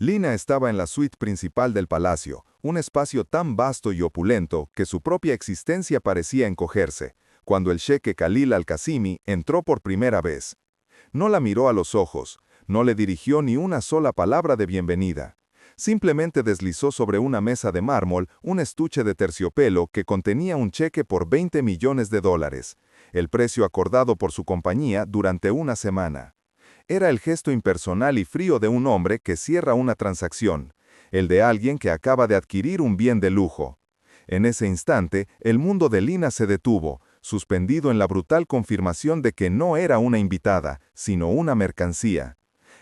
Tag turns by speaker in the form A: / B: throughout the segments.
A: Lina estaba en la suite principal del palacio, un espacio tan vasto y opulento que su propia existencia parecía encogerse, cuando el jeque Khalil al-Qasimi entró por primera vez. No la miró a los ojos, no le dirigió ni una sola palabra de bienvenida. Simplemente deslizó sobre una mesa de mármol un estuche de terciopelo que contenía un cheque por 20 millones de dólares, el precio acordado por su compañía durante una semana. Era el gesto impersonal y frío de un hombre que cierra una transacción, el de alguien que acaba de adquirir un bien de lujo. En ese instante, el mundo de Lina se detuvo, suspendido en la brutal confirmación de que no era una invitada, sino una mercancía.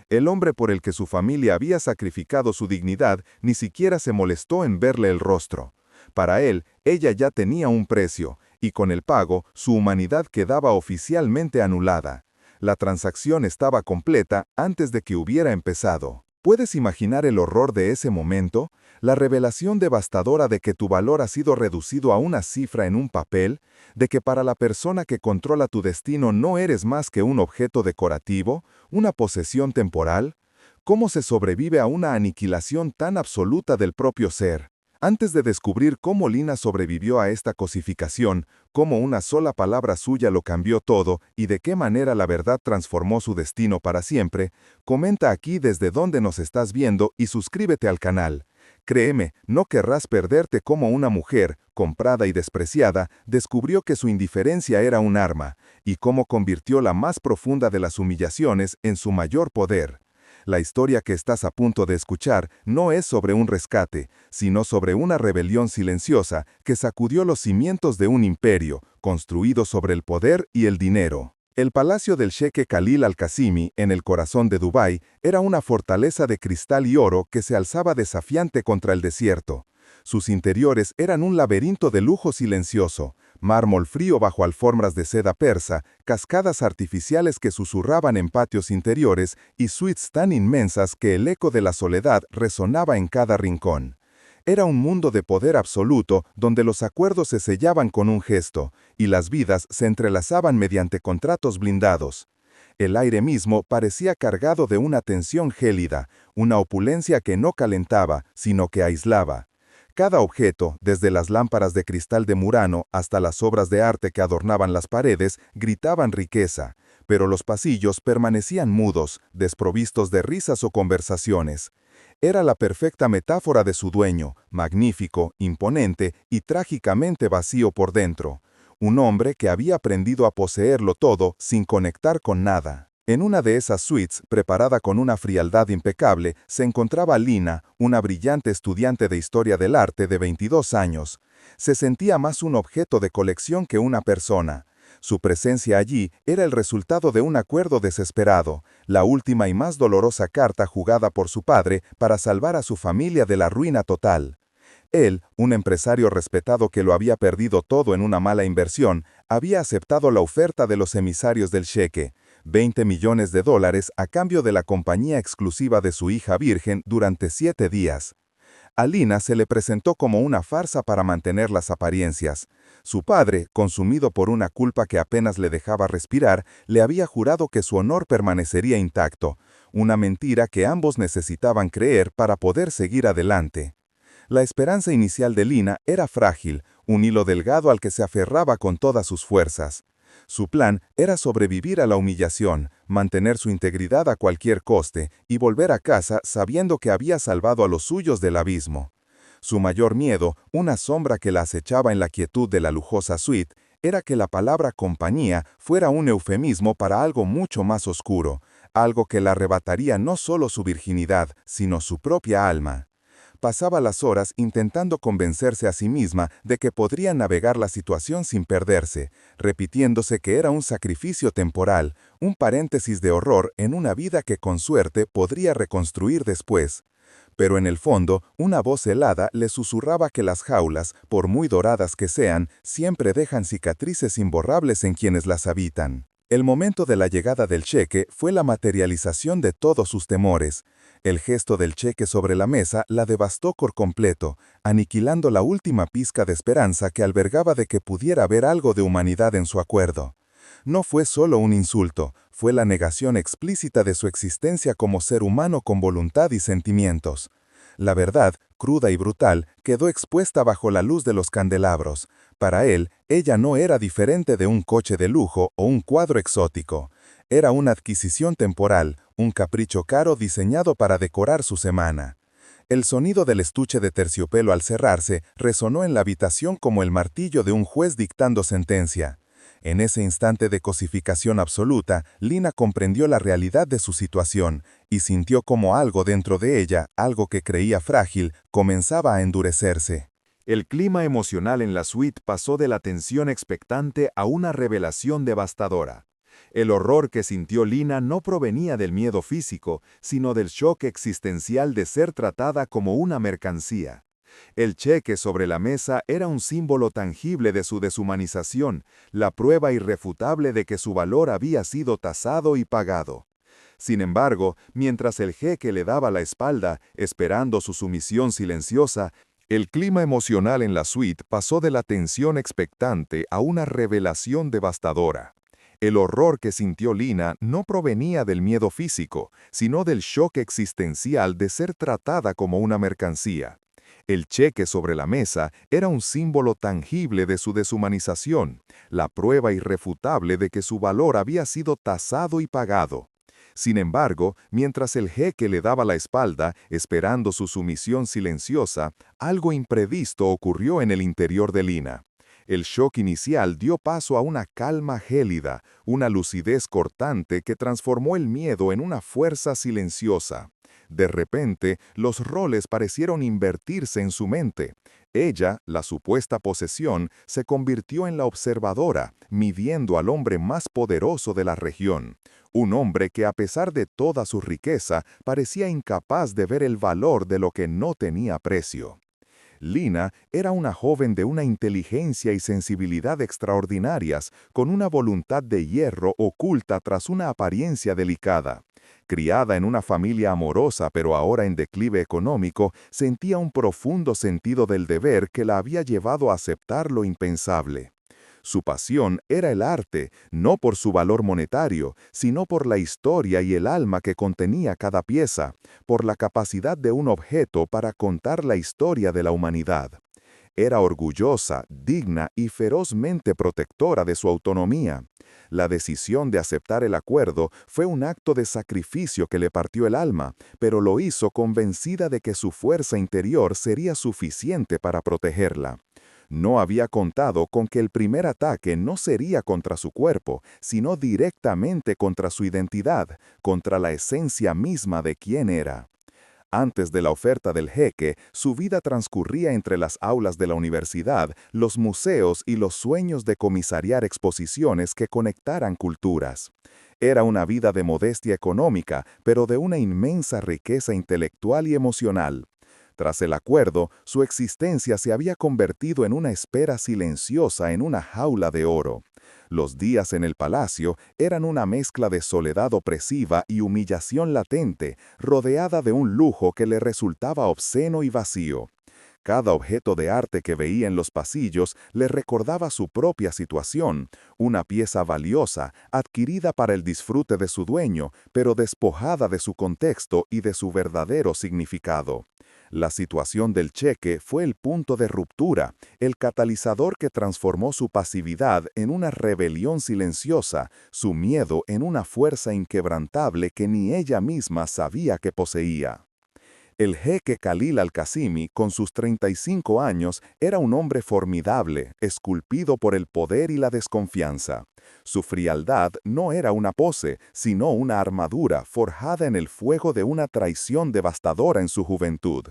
A: El hombre por el que su familia había sacrificado su dignidad ni siquiera se molestó en verle el rostro. Para él, ella ya tenía un precio, y con el pago, su humanidad quedaba oficialmente anulada. La transacción estaba completa antes de que hubiera empezado. ¿Puedes imaginar el horror de ese momento? La revelación devastadora de que tu valor ha sido reducido a una cifra en un papel, de que para la persona que controla tu destino no eres más que un objeto decorativo, una posesión temporal. ¿Cómo se sobrevive a una aniquilación tan absoluta del propio ser? Antes de descubrir cómo Lina sobrevivió a esta cosificación, cómo una sola palabra suya lo cambió todo y de qué manera la verdad transformó su destino para siempre, comenta aquí desde dónde nos estás viendo y suscríbete al canal. Créeme, no querrás perderte cómo una mujer, comprada y despreciada, descubrió que su indiferencia era un arma, y cómo convirtió la más profunda de las humillaciones en su mayor poder. La historia que estás a punto de escuchar no es sobre un rescate, sino sobre una rebelión silenciosa que sacudió los cimientos de un imperio, construido sobre el poder y el dinero. El palacio del jeque Khalil al-Qasimi, en el corazón de Dubái, era una fortaleza de cristal y oro que se alzaba desafiante contra el desierto. Sus interiores eran un laberinto de lujo silencioso, mármol frío bajo alfombras de seda persa, cascadas artificiales que susurraban en patios interiores y suites tan inmensas que el eco de la soledad resonaba en cada rincón. Era un mundo de poder absoluto donde los acuerdos se sellaban con un gesto y las vidas se entrelazaban mediante contratos blindados. El aire mismo parecía cargado de una tensión gélida, una opulencia que no calentaba, sino que aislaba. Cada objeto, desde las lámparas de cristal de Murano hasta las obras de arte que adornaban las paredes, gritaban riqueza, pero los pasillos permanecían mudos, desprovistos de risas o conversaciones. Era la perfecta metáfora de su dueño, magnífico, imponente y trágicamente vacío por dentro. Un hombre que había aprendido a poseerlo todo sin conectar con nada. En una de esas suites, preparada con una frialdad impecable, se encontraba Lina, una brillante estudiante de historia del arte de 22 años. Se sentía más un objeto de colección que una persona. Su presencia allí era el resultado de un acuerdo desesperado, la última y más dolorosa carta jugada por su padre para salvar a su familia de la ruina total. Él, un empresario respetado que lo había perdido todo en una mala inversión, había aceptado la oferta de los emisarios del jeque, 20 millones de dólares a cambio de la compañía exclusiva de su hija virgen durante 7 días. A Lina se le presentó como una farsa para mantener las apariencias. Su padre, consumido por una culpa que apenas le dejaba respirar, le había jurado que su honor permanecería intacto, una mentira que ambos necesitaban creer para poder seguir adelante. La esperanza inicial de Lina era frágil, un hilo delgado al que se aferraba con todas sus fuerzas. Su plan era sobrevivir a la humillación, mantener su integridad a cualquier coste y volver a casa sabiendo que había salvado a los suyos del abismo. Su mayor miedo, una sombra que la acechaba en la quietud de la lujosa suite, era que la palabra compañía fuera un eufemismo para algo mucho más oscuro, algo que le arrebataría no solo su virginidad, sino su propia alma. Pasaba las horas intentando convencerse a sí misma de que podría navegar la situación sin perderse, repitiéndose que era un sacrificio temporal, un paréntesis de horror en una vida que con suerte podría reconstruir después. Pero en el fondo, una voz helada le susurraba que las jaulas, por muy doradas que sean, siempre dejan cicatrices imborrables en quienes las habitan. El momento de la llegada del cheque fue la materialización de todos sus temores. El gesto del cheque sobre la mesa la devastó por completo, aniquilando la última pizca de esperanza que albergaba de que pudiera haber algo de humanidad en su acuerdo. No fue solo un insulto, fue la negación explícita de su existencia como ser humano con voluntad y sentimientos. La verdad, cruda y brutal, quedó expuesta bajo la luz de los candelabros. Para él, ella no era diferente de un coche de lujo o un cuadro exótico. Era una adquisición temporal, un capricho caro diseñado para decorar su semana. El sonido del estuche de terciopelo al cerrarse resonó en la habitación como el martillo de un juez dictando sentencia. En ese instante de cosificación absoluta, Lina comprendió la realidad de su situación y sintió como algo dentro de ella, algo que creía frágil, comenzaba a endurecerse. El clima emocional en la suite pasó de la tensión expectante a una revelación devastadora. El horror que sintió Lina no provenía del miedo físico, sino del shock existencial de ser tratada como una mercancía. El cheque sobre la mesa era un símbolo tangible de su deshumanización, la prueba irrefutable de que su valor había sido tasado y pagado. Sin embargo, mientras el jeque le daba la espalda, esperando su sumisión silenciosa, el clima emocional en la suite pasó de la tensión expectante a una revelación devastadora. El horror que sintió Lina no provenía del miedo físico, sino del shock existencial de ser tratada como una mercancía. El cheque sobre la mesa era un símbolo tangible de su deshumanización, la prueba irrefutable de que su valor había sido tasado y pagado. Sin embargo, mientras el jeque le daba la espalda, esperando su sumisión silenciosa, algo imprevisto ocurrió en el interior de Lina. El shock inicial dio paso a una calma gélida, una lucidez cortante que transformó el miedo en una fuerza silenciosa. De repente, los roles parecieron invertirse en su mente. Ella, la supuesta posesión, se convirtió en la observadora, midiendo al hombre más poderoso de la región. Un hombre que a pesar de toda su riqueza, parecía incapaz de ver el valor de lo que no tenía precio. Lina era una joven de una inteligencia y sensibilidad extraordinarias, con una voluntad de hierro oculta tras una apariencia delicada. Criada en una familia amorosa pero ahora en declive económico, sentía un profundo sentido del deber que la había llevado a aceptar lo impensable. Su pasión era el arte, no por su valor monetario, sino por la historia y el alma que contenía cada pieza, por la capacidad de un objeto para contar la historia de la humanidad. Era orgullosa, digna y ferozmente protectora de su autonomía. La decisión de aceptar el acuerdo fue un acto de sacrificio que le partió el alma, pero lo hizo convencida de que su fuerza interior sería suficiente para protegerla. No había contado con que el primer ataque no sería contra su cuerpo, sino directamente contra su identidad, contra la esencia misma de quién era. Antes de la oferta del jeque, su vida transcurría entre las aulas de la universidad, los museos y los sueños de comisariar exposiciones que conectaran culturas. Era una vida de modestia económica, pero de una inmensa riqueza intelectual y emocional. Tras el acuerdo, su existencia se había convertido en una espera silenciosa en una jaula de oro. Los días en el palacio eran una mezcla de soledad opresiva y humillación latente, rodeada de un lujo que le resultaba obsceno y vacío. Cada objeto de arte que veía en los pasillos le recordaba su propia situación, una pieza valiosa, adquirida para el disfrute de su dueño, pero despojada de su contexto y de su verdadero significado. La situación del cheque fue el punto de ruptura, el catalizador que transformó su pasividad en una rebelión silenciosa, su miedo en una fuerza inquebrantable que ni ella misma sabía que poseía. El jeque Khalil al-Qasimi, con sus 35 años, era un hombre formidable, esculpido por el poder y la desconfianza. Su frialdad no era una pose, sino una armadura forjada en el fuego de una traición devastadora en su juventud.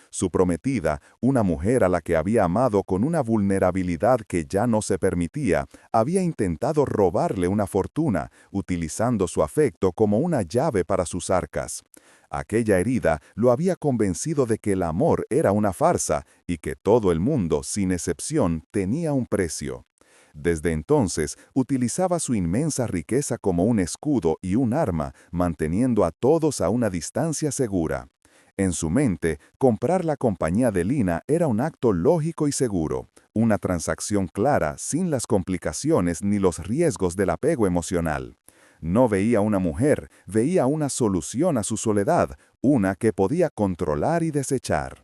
A: Su prometida, una mujer a la que había amado con una vulnerabilidad que ya no se permitía, había intentado robarle una fortuna, utilizando su afecto como una llave para sus arcas. Aquella herida lo había convencido de que el amor era una farsa y que todo el mundo, sin excepción, tenía un precio. Desde entonces, utilizaba su inmensa riqueza como un escudo y un arma, manteniendo a todos a una distancia segura. En su mente, comprar la compañía de Lina era un acto lógico y seguro, una transacción clara sin las complicaciones ni los riesgos del apego emocional. No veía una mujer, veía una solución a su soledad, una que podía controlar y desechar.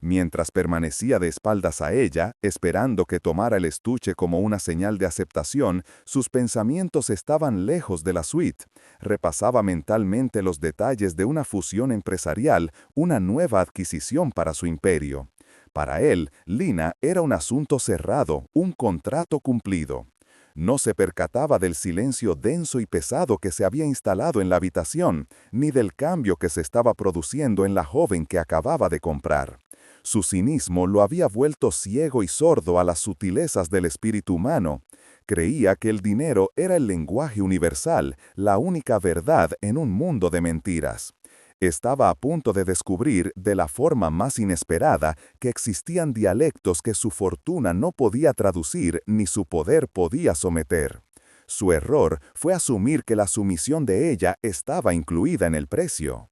A: Mientras permanecía de espaldas a ella, esperando que tomara el estuche como una señal de aceptación, sus pensamientos estaban lejos de la suite. Repasaba mentalmente los detalles de una fusión empresarial, una nueva adquisición para su imperio. Para él, Lina era un asunto cerrado, un contrato cumplido. No se percataba del silencio denso y pesado que se había instalado en la habitación, ni del cambio que se estaba produciendo en la joven que acababa de comprar. Su cinismo lo había vuelto ciego y sordo a las sutilezas del espíritu humano. Creía que el dinero era el lenguaje universal, la única verdad en un mundo de mentiras. Estaba a punto de descubrir, de la forma más inesperada, que existían dialectos que su fortuna no podía traducir ni su poder podía someter. Su error fue asumir que la sumisión de ella estaba incluida en el precio.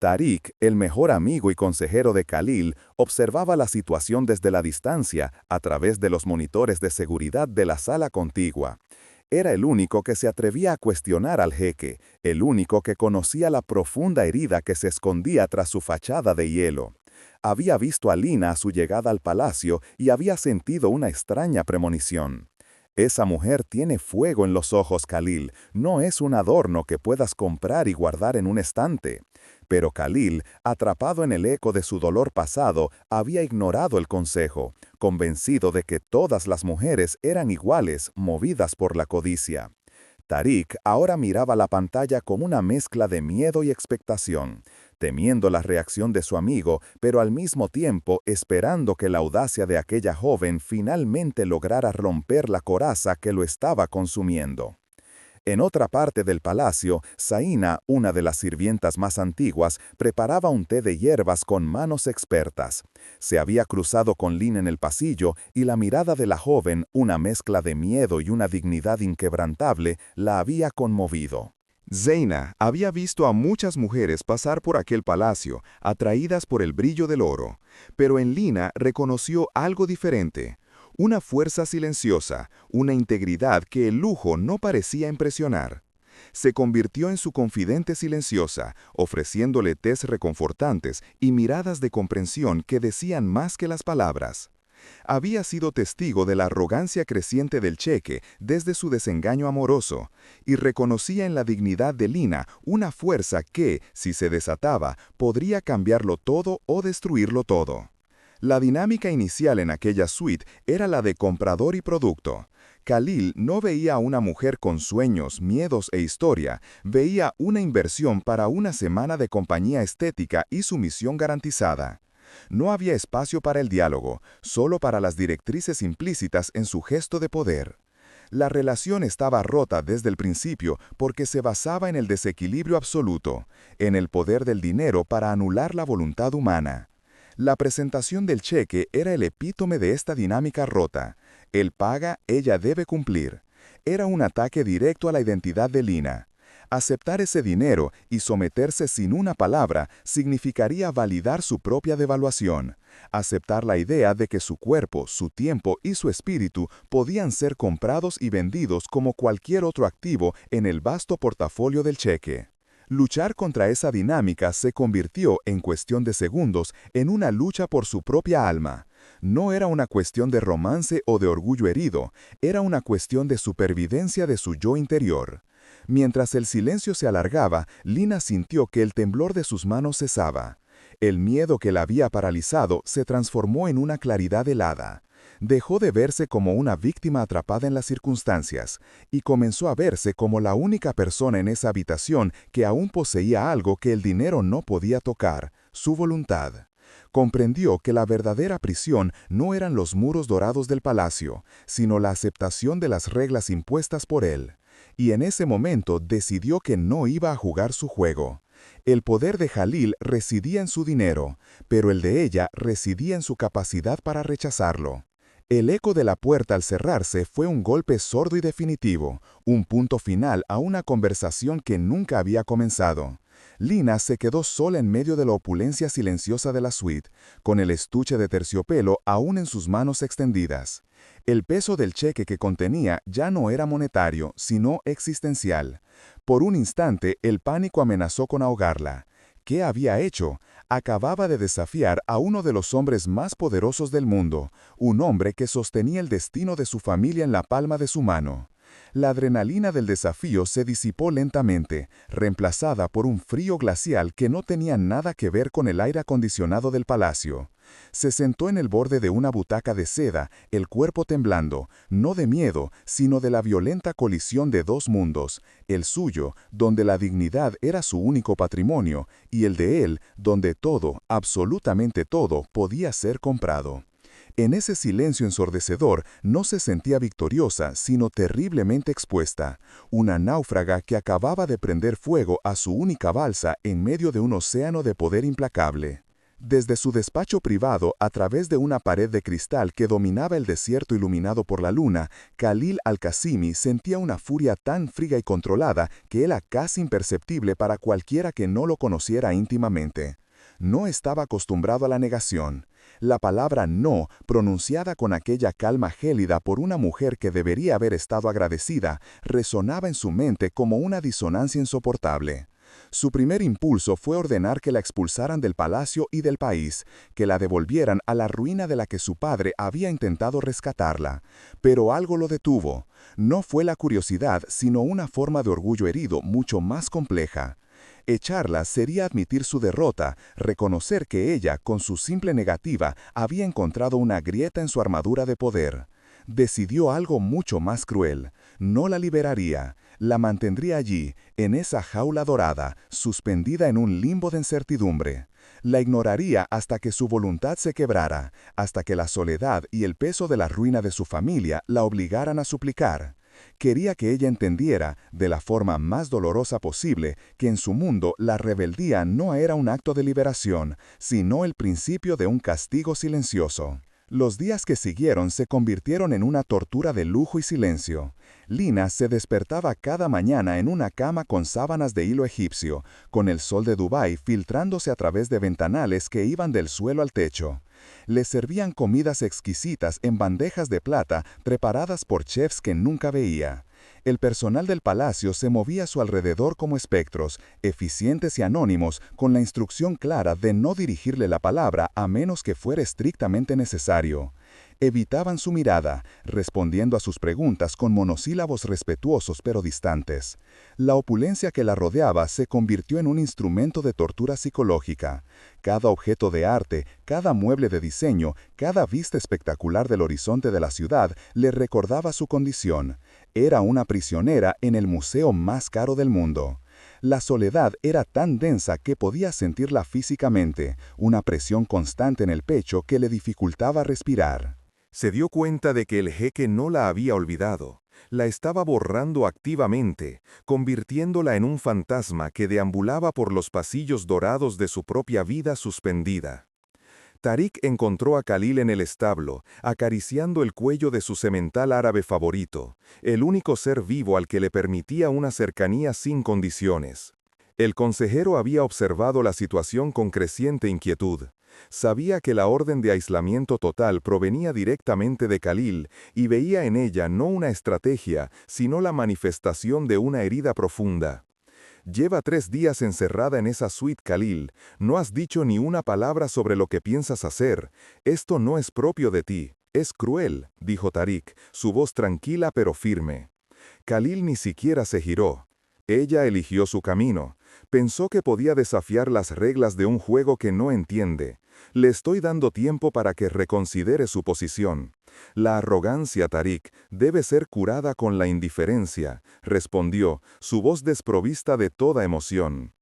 A: Tariq, el mejor amigo y consejero de Khalil, observaba la situación desde la distancia, a través de los monitores de seguridad de la sala contigua. Era el único que se atrevía a cuestionar al jeque, el único que conocía la profunda herida que se escondía tras su fachada de hielo. Había visto a Lina a su llegada al palacio y había sentido una extraña premonición. Esa mujer tiene fuego en los ojos, Khalil, no es un adorno que puedas comprar y guardar en un estante. Pero Khalil, atrapado en el eco de su dolor pasado, había ignorado el consejo, convencido de que todas las mujeres eran iguales, movidas por la codicia. Tariq ahora miraba la pantalla con una mezcla de miedo y expectación, temiendo la reacción de su amigo, pero al mismo tiempo esperando que la audacia de aquella joven finalmente lograra romper la coraza que lo estaba consumiendo. En otra parte del palacio, Zaina, una de las sirvientas más antiguas, preparaba un té de hierbas con manos expertas. Se había cruzado con Lin en el pasillo y la mirada de la joven, una mezcla de miedo y una dignidad inquebrantable, la había conmovido. Zaina había visto a muchas mujeres pasar por aquel palacio, atraídas por el brillo del oro, pero en Lina reconoció algo diferente. Una fuerza silenciosa, una integridad que el lujo no parecía impresionar. Se convirtió en su confidente silenciosa, ofreciéndole tés reconfortantes y miradas de comprensión que decían más que las palabras. Había sido testigo de la arrogancia creciente del cheque desde su desengaño amoroso, y reconocía en la dignidad de Lina una fuerza que, si se desataba, podría cambiarlo todo o destruirlo todo. La dinámica inicial en aquella suite era la de comprador y producto. Khalil no veía a una mujer con sueños, miedos e historia, veía una inversión para una semana de compañía estética y sumisión garantizada. No había espacio para el diálogo, solo para las directrices implícitas en su gesto de poder. La relación estaba rota desde el principio porque se basaba en el desequilibrio absoluto, en el poder del dinero para anular la voluntad humana. La presentación del cheque era el epítome de esta dinámica rota. Él paga, ella debe cumplir. Era un ataque directo a la identidad de Lina. Aceptar ese dinero y someterse sin una palabra significaría validar su propia devaluación, aceptar la idea de que su cuerpo, su tiempo y su espíritu podían ser comprados y vendidos como cualquier otro activo en el vasto portafolio del cheque. Luchar contra esa dinámica se convirtió, en cuestión de segundos, en una lucha por su propia alma. No era una cuestión de romance o de orgullo herido, era una cuestión de supervivencia de su yo interior. Mientras el silencio se alargaba, Lina sintió que el temblor de sus manos cesaba. El miedo que la había paralizado se transformó en una claridad helada. Dejó de verse como una víctima atrapada en las circunstancias y comenzó a verse como la única persona en esa habitación que aún poseía algo que el dinero no podía tocar, su voluntad. Comprendió que la verdadera prisión no eran los muros dorados del palacio, sino la aceptación de las reglas impuestas por él. Y en ese momento decidió que no iba a jugar su juego. El poder de Khalil residía en su dinero, pero el de ella residía en su capacidad para rechazarlo. El eco de la puerta al cerrarse fue un golpe sordo y definitivo, un punto final a una conversación que nunca había comenzado. Lina se quedó sola en medio de la opulencia silenciosa de la suite, con el estuche de terciopelo aún en sus manos extendidas. El peso del cheque que contenía ya no era monetario, sino existencial. Por un instante, el pánico amenazó con ahogarla. ¿Qué había hecho? Acababa de desafiar a uno de los hombres más poderosos del mundo, un hombre que sostenía el destino de su familia en la palma de su mano. La adrenalina del desafío se disipó lentamente, reemplazada por un frío glacial que no tenía nada que ver con el aire acondicionado del palacio. Se sentó en el borde de una butaca de seda, el cuerpo temblando, no de miedo, sino de la violenta colisión de dos mundos, el suyo, donde la dignidad era su único patrimonio, y el de él, donde todo, absolutamente todo, podía ser comprado. En ese silencio ensordecedor no se sentía victoriosa, sino terriblemente expuesta, una náufraga que acababa de prender fuego a su única balsa en medio de un océano de poder implacable. Desde su despacho privado, a través de una pared de cristal que dominaba el desierto iluminado por la luna, Khalil al-Qasimi sentía una furia tan fría y controlada que era casi imperceptible para cualquiera que no lo conociera íntimamente. No estaba acostumbrado a la negación. La palabra no, pronunciada con aquella calma gélida por una mujer que debería haber estado agradecida, resonaba en su mente como una disonancia insoportable. Su primer impulso fue ordenar que la expulsaran del palacio y del país, que la devolvieran a la ruina de la que su padre había intentado rescatarla. Pero algo lo detuvo. No fue la curiosidad, sino una forma de orgullo herido mucho más compleja. Echarla sería admitir su derrota, reconocer que ella, con su simple negativa, había encontrado una grieta en su armadura de poder. Decidió algo mucho más cruel. No la liberaría. La mantendría allí, en esa jaula dorada, suspendida en un limbo de incertidumbre. La ignoraría hasta que su voluntad se quebrara, hasta que la soledad y el peso de la ruina de su familia la obligaran a suplicar. Quería que ella entendiera, de la forma más dolorosa posible, que en su mundo la rebeldía no era un acto de liberación, sino el principio de un castigo silencioso. Los días que siguieron se convirtieron en una tortura de lujo y silencio. Lina se despertaba cada mañana en una cama con sábanas de hilo egipcio, con el sol de Dubái filtrándose a través de ventanales que iban del suelo al techo. Le servían comidas exquisitas en bandejas de plata preparadas por chefs que nunca veía. El personal del palacio se movía a su alrededor como espectros, eficientes y anónimos, con la instrucción clara de no dirigirle la palabra a menos que fuera estrictamente necesario. Evitaban su mirada, respondiendo a sus preguntas con monosílabos respetuosos pero distantes. La opulencia que la rodeaba se convirtió en un instrumento de tortura psicológica. Cada objeto de arte, cada mueble de diseño, cada vista espectacular del horizonte de la ciudad le recordaba su condición. Era una prisionera en el museo más caro del mundo. La soledad era tan densa que podía sentirla físicamente, una presión constante en el pecho que le dificultaba respirar.
B: Se dio cuenta de que el jeque no la había olvidado. La estaba borrando activamente, convirtiéndola en un fantasma que deambulaba por los pasillos dorados de su propia vida suspendida. Tariq encontró a Khalil en el establo, acariciando el cuello de su semental árabe favorito, el único ser vivo al que le permitía una cercanía sin condiciones. El consejero había observado la situación con creciente inquietud. Sabía que la orden de aislamiento total provenía directamente de Khalil y veía en ella no una estrategia, sino la manifestación de una herida profunda. Lleva 3 días encerrada en esa suite, Khalil. No has dicho ni una palabra sobre lo que piensas hacer. Esto no es propio de ti. Es cruel, dijo Tariq, su voz tranquila pero firme. Khalil ni siquiera se giró. Ella eligió su camino. Pensó que podía desafiar las reglas de un juego que no entiende. Le estoy dando tiempo para que reconsidere su posición. La arrogancia, Tariq, debe ser curada con la indiferencia, respondió, su voz desprovista de toda emoción.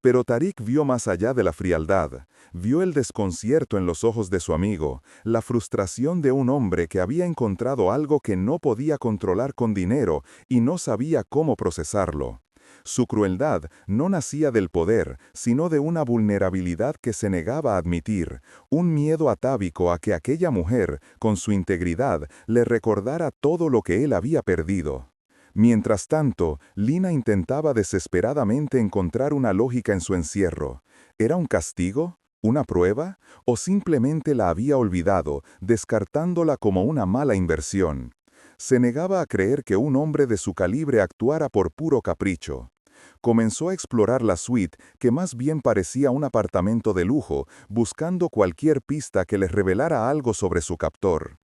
B: Pero Tariq vio más allá de la frialdad, vio el desconcierto en los ojos de su amigo, la frustración de un hombre que había encontrado algo que no podía controlar con dinero y no sabía cómo procesarlo. Su crueldad no nacía del poder, sino de una vulnerabilidad que se negaba a admitir, un miedo atávico a que aquella mujer, con su integridad, le recordara todo lo que él había perdido. Mientras tanto, Lina intentaba desesperadamente encontrar una lógica en su encierro. ¿Era un castigo? ¿Una prueba? ¿O simplemente la había olvidado, descartándola como una mala inversión? Se negaba a creer que un hombre de su calibre actuara por puro capricho. Comenzó a explorar la suite, que más bien parecía un apartamento de lujo, buscando cualquier pista que les revelara algo sobre su captor.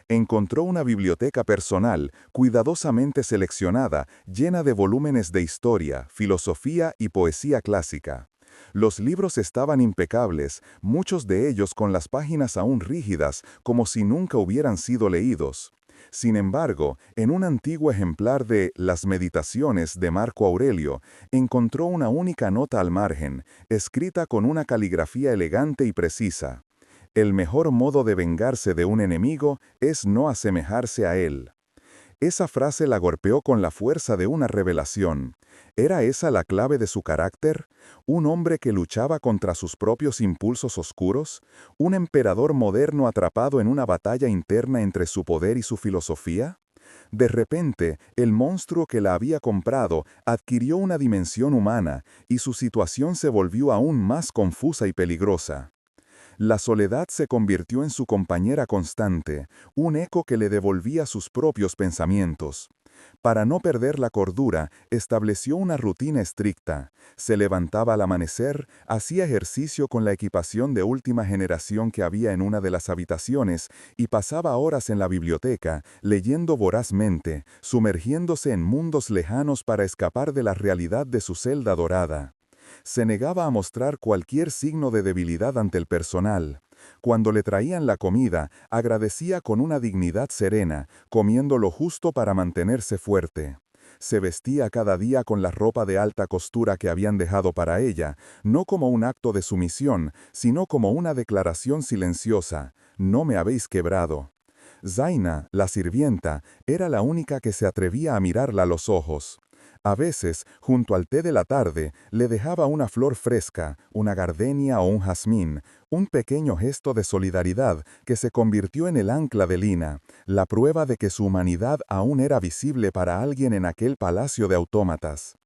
B: Encontró una biblioteca personal, cuidadosamente seleccionada, llena de volúmenes de historia, filosofía y poesía clásica. Los libros estaban impecables, muchos de ellos con las páginas aún rígidas, como si nunca hubieran sido leídos. Sin embargo, en un antiguo ejemplar de Las Meditaciones de Marco Aurelio, encontró una única nota al margen, escrita con una caligrafía elegante y precisa. El mejor modo de vengarse de un enemigo es no asemejarse a él. Esa frase la golpeó con la fuerza de una revelación. ¿Era esa la clave de su carácter? ¿Un hombre que luchaba contra sus propios impulsos oscuros? ¿Un emperador moderno atrapado en una batalla interna entre su poder y su filosofía? De repente, el monstruo que la había comprado adquirió una dimensión humana, y su situación se volvió aún más confusa y peligrosa. La soledad se convirtió en su compañera constante, un eco que le devolvía sus propios pensamientos. Para no perder la cordura, estableció una rutina estricta. Se levantaba al amanecer, hacía ejercicio con la equipación de última generación que había en una de las habitaciones y pasaba horas en la biblioteca, leyendo vorazmente, sumergiéndose en mundos lejanos para escapar de la realidad de su celda dorada. Se negaba a mostrar cualquier signo de debilidad ante el personal. Cuando le traían la comida, agradecía con una dignidad serena, comiendo lo justo para mantenerse fuerte. Se vestía cada día con la ropa de alta costura que habían dejado para ella, no como un acto de sumisión, sino como una declaración silenciosa: «No me habéis quebrado». Zaina, la sirvienta, era la única que se atrevía a mirarla a los ojos. A veces, junto al té de la tarde, le dejaba una flor fresca, una gardenia o un jazmín, un pequeño gesto de solidaridad que se convirtió en el ancla de Lina, la prueba de que su humanidad aún era visible para alguien en aquel palacio de autómatas.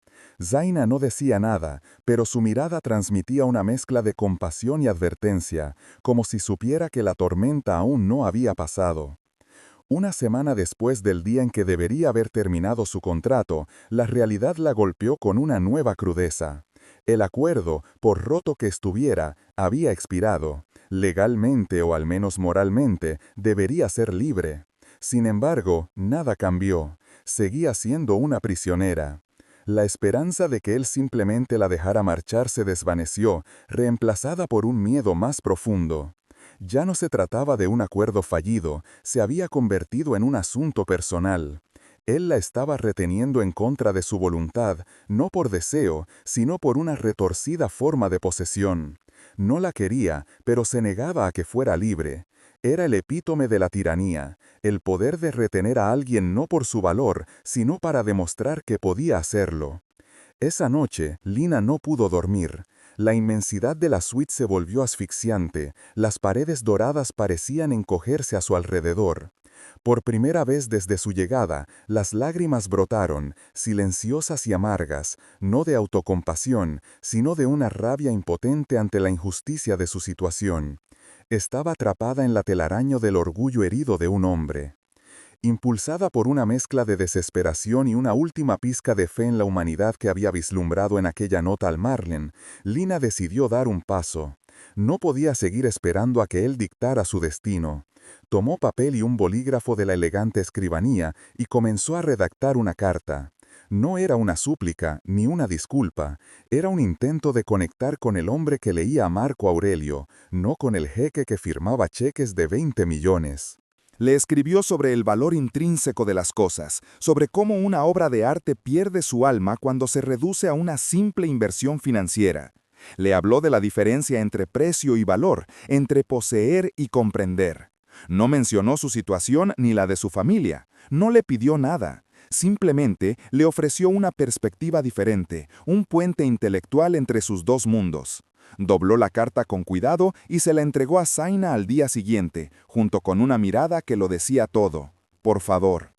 B: Zaina no decía nada, pero su mirada transmitía una mezcla de compasión y advertencia, como si supiera que la tormenta aún no había pasado. Una semana después del día en que debería haber terminado su contrato, la realidad la golpeó con una nueva crudeza. El acuerdo, por roto que estuviera, había expirado. Legalmente o al menos moralmente, debería ser libre. Sin embargo, nada cambió. Seguía siendo una prisionera. La esperanza de que él simplemente la dejara marchar se desvaneció, reemplazada por un miedo más profundo. Ya no se trataba de un acuerdo fallido, se había convertido en un asunto personal. Él la estaba reteniendo en contra de su voluntad, no por deseo, sino por una retorcida forma de posesión. No la quería, pero se negaba a que fuera libre. Era el epítome de la tiranía, el poder de retener a alguien no por su valor, sino para demostrar que podía hacerlo. Esa noche, Lina no pudo dormir. La inmensidad de la suite se volvió asfixiante, las paredes doradas parecían encogerse a su alrededor. Por primera vez desde su llegada, las lágrimas brotaron, silenciosas y amargas, no de autocompasión, sino de una rabia impotente ante la injusticia de su situación. Estaba atrapada en la telaraño del orgullo herido de un hombre. Impulsada por una mezcla de desesperación y una última pizca de fe en la humanidad que había vislumbrado en aquella nota al Marlen, Lina decidió dar un paso. No podía seguir esperando a que él dictara su destino. Tomó papel y un bolígrafo de la elegante escribanía y comenzó a redactar una carta. No era una súplica ni una disculpa, era un intento de conectar con el hombre que leía a Marco Aurelio, no con el jeque que firmaba cheques de 20 millones.
A: Le escribió sobre el valor intrínseco de las cosas, sobre cómo una obra de arte pierde su alma cuando se reduce a una simple inversión financiera. Le habló de la diferencia entre precio y valor, entre poseer y comprender. No mencionó su situación ni la de su familia, no le pidió nada. Simplemente le ofreció una perspectiva diferente, un puente intelectual entre sus dos mundos. Dobló la carta con cuidado y se la entregó a Zaina al día siguiente, junto con una mirada que lo decía todo. Por favor.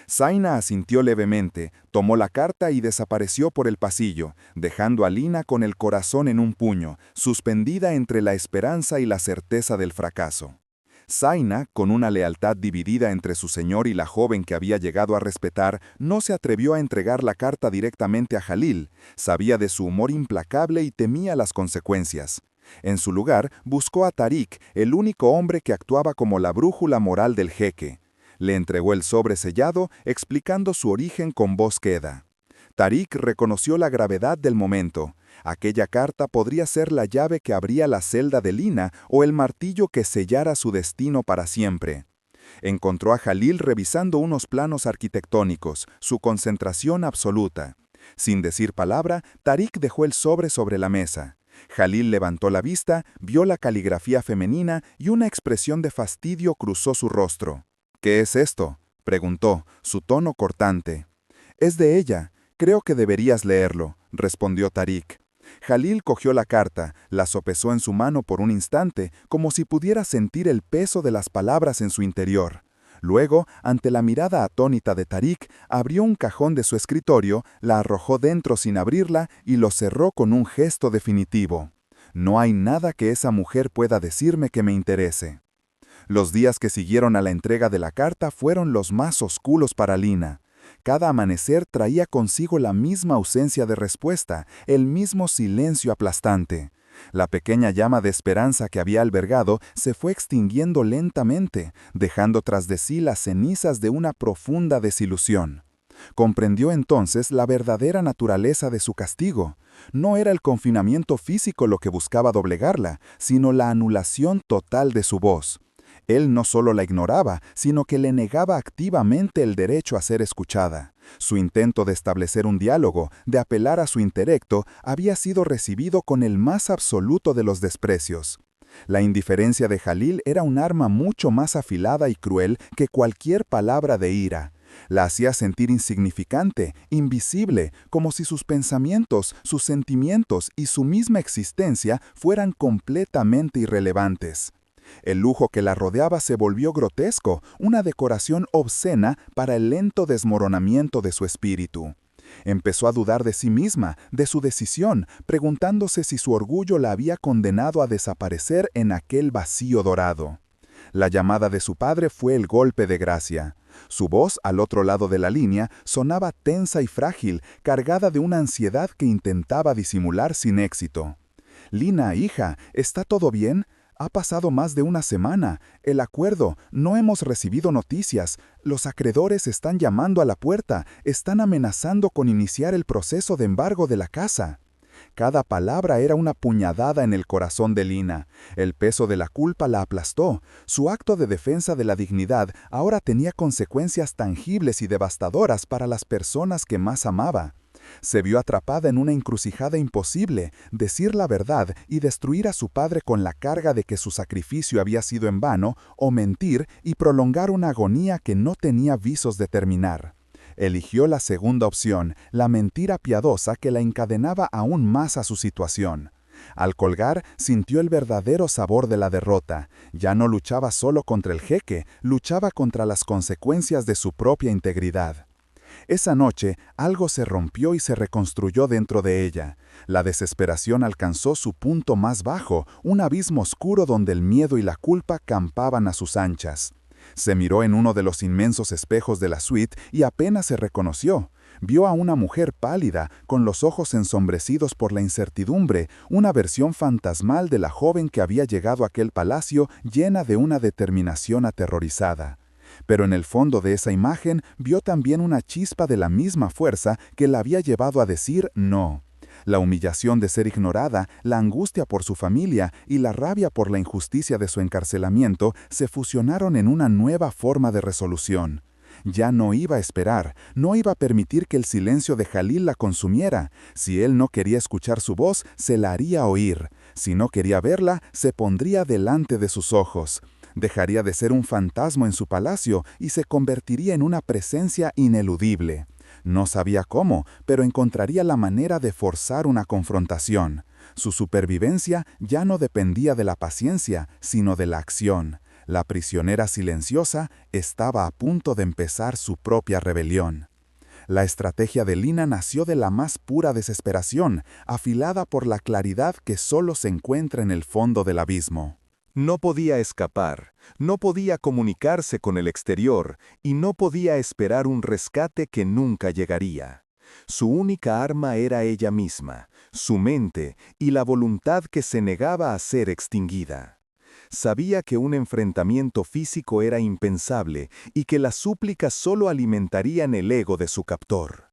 A: Zaina asintió levemente, tomó la carta y desapareció por el pasillo, dejando a Lina con el corazón en un puño, suspendida entre la esperanza y la certeza del fracaso. Zaina, con una lealtad dividida entre su señor y la joven que había llegado a respetar, no se atrevió a entregar la carta directamente a Jalil. Sabía de su humor implacable y temía las consecuencias. En su lugar, buscó a Tarik, el único hombre que actuaba como la brújula moral del jeque. Le entregó el sobre sellado, explicando su origen con voz queda. Tarik reconoció la gravedad del momento. Aquella carta podría ser la llave que abría la celda de Lina o el martillo que sellara su destino para siempre. Encontró a Jalil revisando unos planos arquitectónicos, su concentración absoluta. Sin decir palabra, Tarik dejó el sobre la mesa. Jalil levantó la vista, vio la caligrafía femenina y una expresión de fastidio cruzó su rostro. «¿Qué es esto?», preguntó, su tono cortante. «Es de ella. Creo que deberías leerlo», respondió Tarik. Jalil cogió la carta, la sopesó en su mano por un instante, como si pudiera sentir el peso de las palabras en su interior. Luego, ante la mirada atónita de Tarik, abrió un cajón de su escritorio, la arrojó dentro sin abrirla y lo cerró con un gesto definitivo. «No hay nada que esa mujer pueda decirme que me interese». Los días que siguieron a la entrega de la carta fueron los más oscuros para Lina. Cada amanecer traía consigo la misma ausencia de respuesta, el mismo silencio aplastante. La pequeña llama de esperanza que había albergado se fue extinguiendo lentamente, dejando tras de sí las cenizas de una profunda desilusión. Comprendió entonces la verdadera naturaleza de su castigo. No era el confinamiento físico lo que buscaba doblegarla, sino la anulación total de su voz. Él no solo la ignoraba, sino que le negaba activamente el derecho a ser escuchada. Su intento de establecer un diálogo, de apelar a su intelecto, había sido recibido con el más absoluto de los desprecios. La indiferencia de Jalil era un arma mucho más afilada y cruel que cualquier palabra de ira. La hacía sentir insignificante, invisible, como si sus pensamientos, sus sentimientos y su misma existencia fueran completamente irrelevantes. El lujo que la rodeaba se volvió grotesco, una decoración obscena para el lento desmoronamiento de su espíritu. Empezó a dudar de sí misma, de su decisión, preguntándose si su orgullo la había condenado a desaparecer en aquel vacío dorado. La llamada de su padre fue el golpe de gracia. Su voz, al otro lado de la línea, sonaba tensa y frágil, cargada de una ansiedad que intentaba disimular sin éxito. «Lina, hija, ¿está todo bien? Ha pasado más de una semana. El acuerdo, no hemos recibido noticias. Los acreedores están llamando a la puerta, están amenazando con iniciar el proceso de embargo de la casa». Cada palabra era una puñalada en el corazón de Lina. El peso de la culpa la aplastó. Su acto de defensa de la dignidad ahora tenía consecuencias tangibles y devastadoras para las personas que más amaba. Se vio atrapada en una encrucijada imposible, decir la verdad y destruir a su padre con la carga de que su sacrificio había sido en vano, o mentir y prolongar una agonía que no tenía visos de terminar. Eligió la segunda opción, la mentira piadosa que la encadenaba aún más a su situación. Al colgar, sintió el verdadero sabor de la derrota. Ya no luchaba solo contra el jeque, luchaba contra las consecuencias de su propia integridad. Esa noche, algo se rompió y se reconstruyó dentro de ella. La desesperación alcanzó su punto más bajo, un abismo oscuro donde el miedo y la culpa campaban a sus anchas. Se miró en uno de los inmensos espejos de la suite y apenas se reconoció. Vio a una mujer pálida, con los ojos ensombrecidos por la incertidumbre, una versión fantasmal de la joven que había llegado a aquel palacio llena de una determinación aterrorizada. Pero en el fondo de esa imagen vio también una chispa de la misma fuerza que la había llevado a decir no. La humillación de ser ignorada, la angustia por su familia y la rabia por la injusticia de su encarcelamiento se fusionaron en una nueva forma de resolución. Ya no iba a esperar, no iba a permitir que el silencio de Jalil la consumiera. Si él no quería escuchar su voz, se la haría oír. Si no quería verla, se pondría delante de sus ojos. Dejaría de ser un fantasma en su palacio y se convertiría en una presencia ineludible. No sabía cómo, pero encontraría la manera de forzar una confrontación. Su supervivencia ya no dependía de la paciencia, sino de la acción.
C: La prisionera silenciosa estaba a punto de empezar su propia rebelión. La estrategia de Lina nació de la más pura desesperación, afilada por la claridad que solo se encuentra en el fondo del abismo.
B: No podía escapar, no podía comunicarse con el exterior y no podía esperar un rescate que nunca llegaría. Su única arma era ella misma, su mente y la voluntad que se negaba a ser extinguida. Sabía que un enfrentamiento físico era impensable y que las súplicas solo alimentarían el ego de su captor.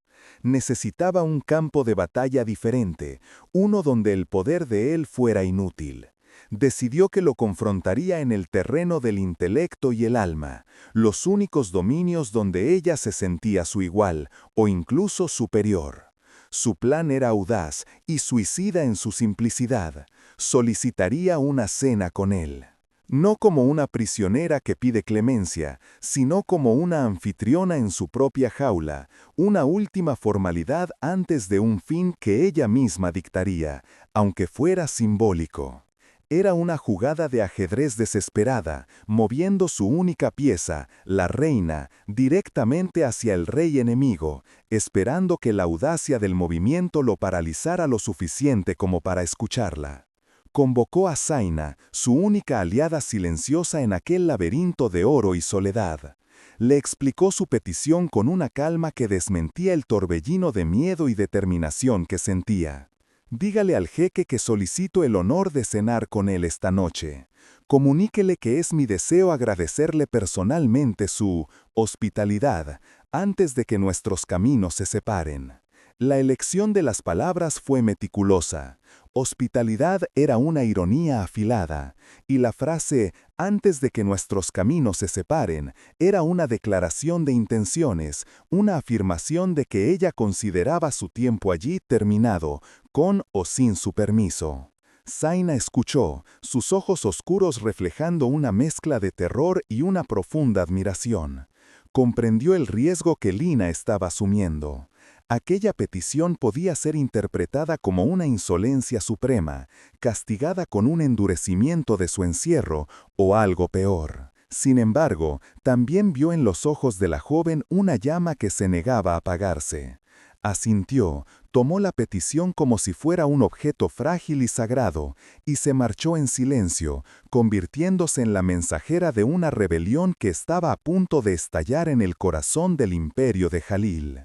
B: Necesitaba un campo de batalla diferente, uno donde el poder de él fuera inútil. Decidió que lo confrontaría en el terreno del intelecto y el alma, los únicos dominios donde ella se sentía su igual o incluso superior. Su plan era audaz y suicida en su simplicidad. Solicitaría una cena con él. No como una prisionera que pide clemencia, sino como una anfitriona en su propia jaula, una última formalidad antes de un fin que ella misma dictaría, aunque fuera simbólico. Era una jugada de ajedrez desesperada, moviendo su única pieza, la reina, directamente hacia el rey enemigo, esperando que la audacia del movimiento lo paralizara lo suficiente como para escucharla. Convocó a Zaina, su única aliada silenciosa en aquel laberinto de oro y soledad. Le explicó su petición con una calma que desmentía el torbellino de miedo y determinación que sentía. Dígale al jeque que solicito el honor de cenar con él esta noche. Comuníquele que es mi deseo agradecerle personalmente su hospitalidad antes de que nuestros caminos se separen. La elección de las palabras fue meticulosa. Hospitalidad era una ironía afilada, y la frase «antes de que nuestros caminos se separen» era una declaración de intenciones, una afirmación de que ella consideraba su tiempo allí terminado, con o sin su permiso. Zaina escuchó, sus ojos oscuros reflejando una mezcla de terror y una profunda admiración. Comprendió el riesgo que Lina estaba asumiendo. Aquella petición podía ser interpretada como una insolencia suprema, castigada con un endurecimiento de su encierro o algo peor. Sin embargo, también vio en los ojos de la joven una llama que se negaba a apagarse. Asintió, tomó la petición como si fuera un objeto frágil y sagrado, y se marchó en silencio, convirtiéndose en la mensajera de una rebelión que estaba a punto de estallar en el corazón del imperio de Jalil.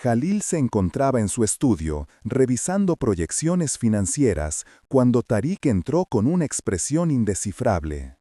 B: Jalil se encontraba en su estudio, revisando proyecciones financieras, cuando Tariq entró con una expresión indescifrable.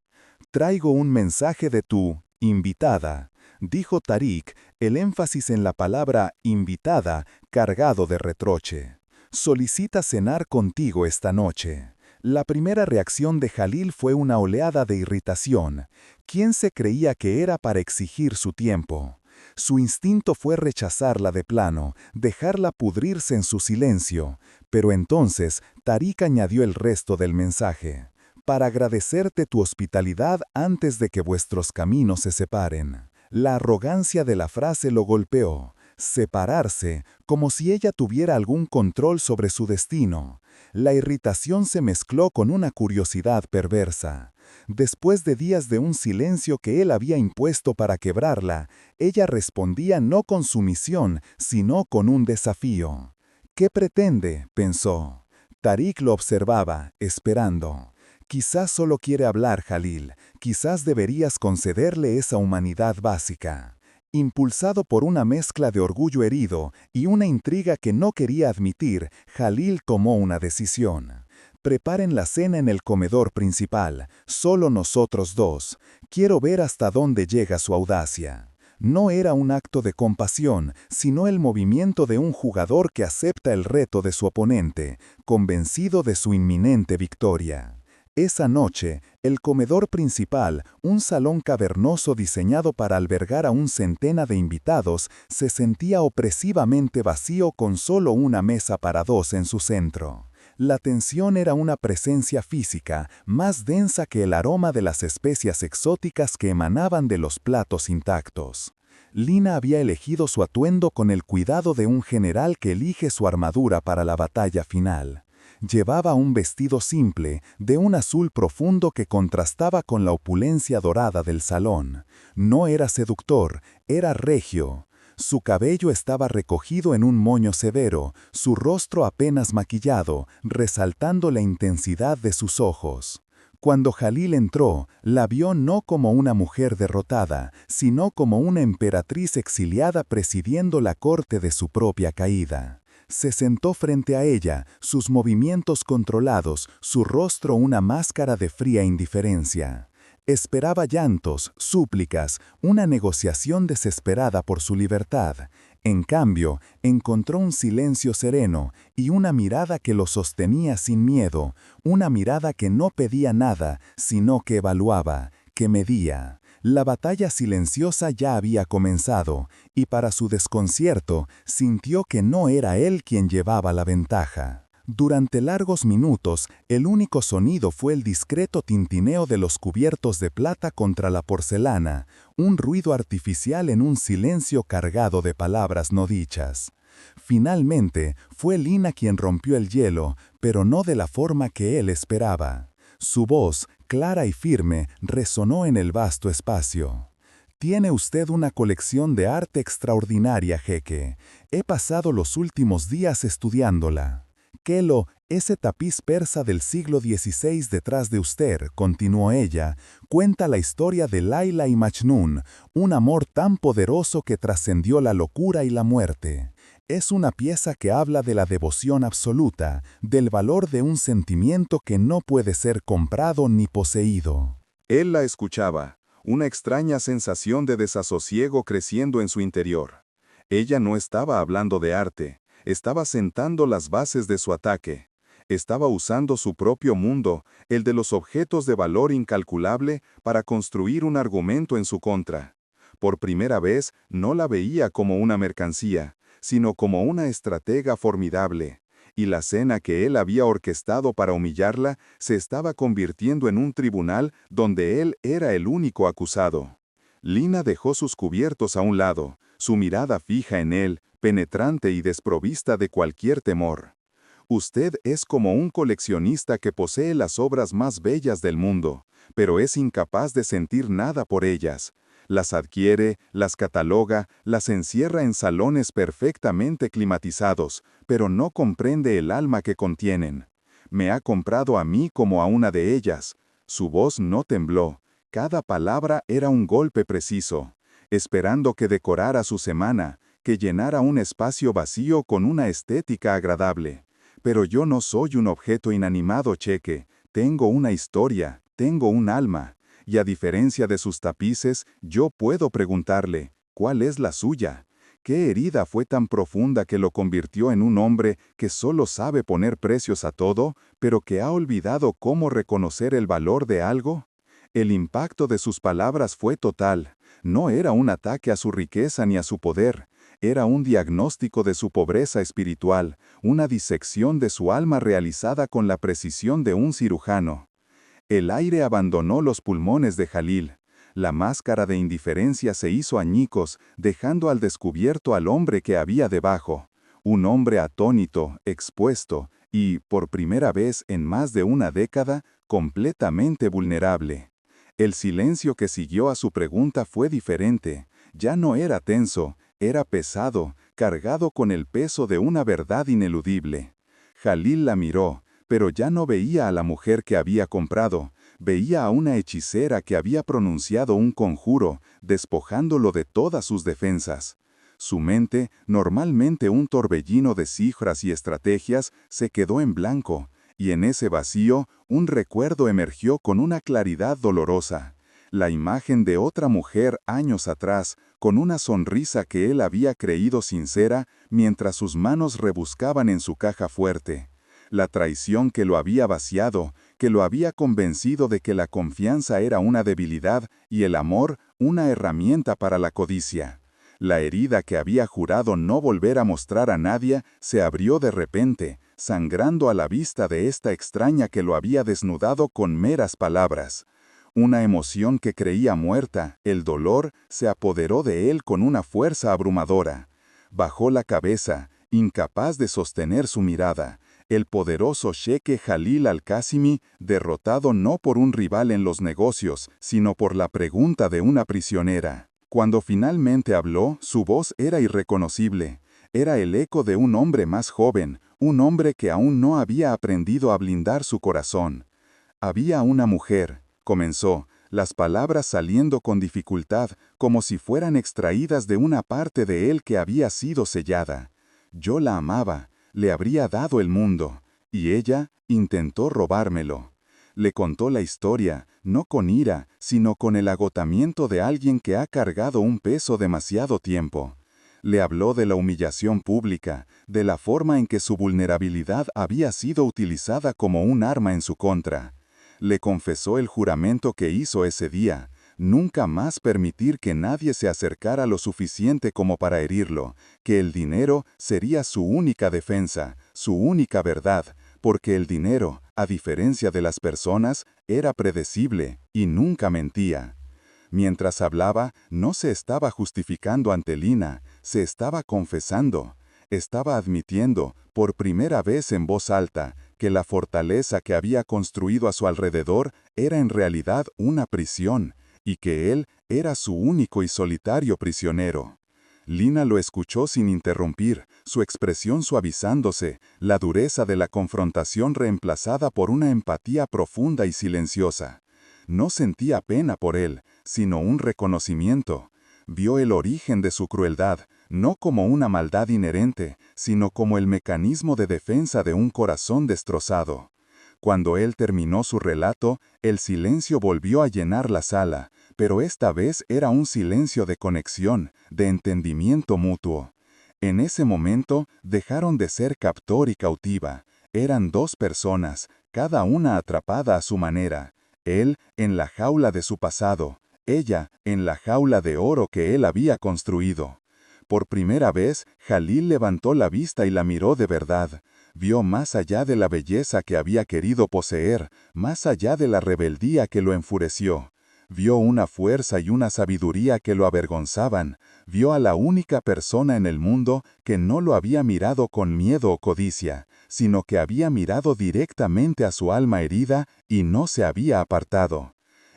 B: «Traigo un mensaje de tu invitada», dijo Tariq, el énfasis en la palabra invitada cargado de reproche. «Solicita cenar contigo esta noche». La primera reacción de Jalil fue una oleada de irritación. ¿Quién se creía que era para exigir su tiempo? Su instinto fue rechazarla de plano, dejarla pudrirse en su silencio, pero entonces Tariq añadió el resto del mensaje. «Para agradecerte tu hospitalidad antes de que vuestros caminos se separen». La arrogancia de la frase lo golpeó. Separarse, como si ella tuviera algún control sobre su destino. La irritación se mezcló con una curiosidad perversa. Después de días de un silencio que él había impuesto para quebrarla, ella respondía no con sumisión, sino con un desafío. «¿Qué pretende?», pensó. Tariq lo observaba, esperando. «Quizás solo quiere hablar, Jalil. Quizás deberías concederle esa humanidad básica». Impulsado por una mezcla de orgullo herido y una intriga que no quería admitir, Jalil tomó una decisión. «Preparen la cena en el comedor principal, solo nosotros dos. Quiero ver hasta dónde llega su audacia». No era un acto de compasión, sino el movimiento de un jugador que acepta el reto de su oponente, convencido de su inminente victoria. Esa noche, el comedor principal, un salón cavernoso diseñado para albergar a un centena de invitados, se sentía opresivamente vacío con solo una mesa para dos en su centro. La tensión era una presencia física, más densa que el aroma de las especias exóticas que emanaban de los platos intactos. Lina había elegido su atuendo con el cuidado de un general que elige su armadura para la batalla final.
C: Llevaba un vestido simple, de un azul profundo que contrastaba con la opulencia dorada del salón. No era seductor, era regio. Su cabello estaba recogido en un moño severo, su rostro apenas maquillado, resaltando la intensidad de sus ojos. Cuando Jalil entró, la vio no como una mujer derrotada, sino como una emperatriz exiliada presidiendo la corte de su propia caída. Se sentó frente a ella, sus movimientos controlados, su rostro una máscara de fría indiferencia. Esperaba llantos, súplicas, una negociación desesperada por su libertad. En cambio, encontró un silencio sereno y una mirada que lo sostenía sin miedo, una mirada que no pedía nada, sino que evaluaba, que medía. La batalla silenciosa ya había comenzado, y para su desconcierto, sintió que no era él quien llevaba la ventaja. Durante largos minutos, el único sonido fue el discreto tintineo de los cubiertos de plata contra la porcelana, un ruido artificial en un silencio cargado de palabras no dichas. Finalmente, fue Lina quien rompió el hielo, pero no de la forma que él esperaba. Su voz, clara y firme, resonó en el vasto espacio. «Tiene usted una colección de arte extraordinaria, jeque. He pasado los últimos días estudiándola». «Kelo, ese tapiz persa del siglo XVI detrás de usted», continuó ella, «cuenta la historia de Laila y Majnún, un amor tan poderoso que trascendió la locura y la muerte. Es una pieza que habla de la devoción absoluta, del valor de un sentimiento que no puede ser comprado ni poseído».
A: Él la escuchaba, una extraña sensación de desasosiego creciendo en su interior. Ella no estaba hablando de arte, estaba sentando las bases de su ataque. Estaba usando su propio mundo, el de los objetos de valor incalculable, para construir un argumento en su contra. Por primera vez, no la veía como una mercancía, sino como una estratega formidable. Y la cena que él había orquestado para humillarla se estaba convirtiendo en un tribunal donde él era el único acusado. Lina dejó sus cubiertos a un lado, su mirada fija en él, penetrante y desprovista de cualquier temor. Usted es como un coleccionista que posee las obras más bellas del mundo, pero es incapaz de sentir nada por ellas. Las adquiere, las cataloga, las encierra en salones perfectamente climatizados, pero no comprende el alma que contienen. Me ha comprado a mí como a una de ellas. Su voz no tembló, cada palabra era un golpe preciso, esperando que decorara su semana, que llenara un espacio vacío con una estética agradable. Pero yo no soy un objeto inanimado, Cheque, tengo una historia, tengo un alma, y a diferencia de sus tapices, yo puedo preguntarle, ¿cuál es la suya? ¿Qué herida fue tan profunda que lo convirtió en un hombre que solo sabe poner precios a todo, pero que ha olvidado cómo reconocer el valor de algo? El impacto de sus palabras fue total, no era un ataque a su riqueza ni a su poder, era un diagnóstico de su pobreza espiritual, una disección de su alma realizada con la precisión de un cirujano. El aire abandonó los pulmones de Jalil. La máscara de indiferencia se hizo añicos, dejando al descubierto al hombre que había debajo. Un hombre atónito, expuesto y, por primera vez en más de una década, completamente vulnerable. El silencio que siguió a su pregunta fue diferente. Ya no era tenso, era pesado, cargado con el peso de una verdad ineludible. Jalil la miró, pero ya no veía a la mujer que había comprado, veía a una hechicera que había pronunciado un conjuro, despojándolo de todas sus defensas. Su mente, normalmente un torbellino de cifras y estrategias, se quedó en blanco, y en ese vacío, un recuerdo emergió con una claridad dolorosa. La imagen de otra mujer años atrás, con una sonrisa que él había creído sincera, mientras sus manos rebuscaban en su caja fuerte. La traición que lo había vaciado, que lo había convencido de que la confianza era una debilidad y el amor una herramienta para la codicia. La herida que había jurado no volver a mostrar a nadie se abrió de repente, sangrando a la vista de esta extraña que lo había desnudado con meras palabras. Una emoción que creía muerta, el dolor, se apoderó de él con una fuerza abrumadora. Bajó la cabeza, incapaz de sostener su mirada.
B: El poderoso Sheikh Jalil Al-Qasimi, derrotado no por un rival en los negocios, sino por la pregunta de una prisionera. Cuando finalmente habló, su voz era irreconocible. Era el eco de un hombre más joven, un hombre que aún no había aprendido a blindar su corazón. Había una mujer, comenzó, las palabras saliendo con dificultad, como si fueran extraídas de una parte de él que había sido sellada. Yo la amaba, le habría dado el mundo, y ella intentó robármelo. Le contó la historia, no con ira, sino con el agotamiento de alguien que ha cargado un peso demasiado tiempo. Le habló de la humillación pública, de la forma en que su vulnerabilidad había sido utilizada como un arma en su contra. Le confesó el juramento que hizo ese día, nunca más permitir que nadie se acercara lo suficiente como para herirlo, que el dinero sería su única defensa, su única verdad, porque el dinero, a diferencia de las personas, era predecible y nunca mentía. Mientras hablaba, no se estaba justificando ante Lina, se estaba confesando. Estaba admitiendo, por primera vez en voz alta, que la fortaleza que había construido a su alrededor era en realidad una prisión, y que él era su único y solitario prisionero. Lina lo escuchó sin interrumpir, su expresión suavizándose, la dureza de la confrontación reemplazada por una empatía profunda y silenciosa. No sentía pena por él, sino un reconocimiento. Vio el origen de su crueldad, no como una maldad inherente, sino como el mecanismo de defensa de un corazón destrozado. Cuando él terminó su relato, el silencio volvió a llenar la sala, pero esta vez era un silencio de conexión, de entendimiento mutuo. En ese momento dejaron de ser captor y cautiva. Eran dos personas, cada una atrapada a su manera. Él en la jaula de su pasado, ella en la jaula de oro que él había construido. Por primera vez, Jalil levantó la vista y la miró de verdad. Vio más allá de la belleza que había querido poseer, más allá de la rebeldía que lo enfureció. Vio una fuerza y una sabiduría que lo avergonzaban. Vio a la única persona en el mundo que no lo había mirado con miedo o codicia, sino que había mirado directamente a su alma herida y no se había apartado.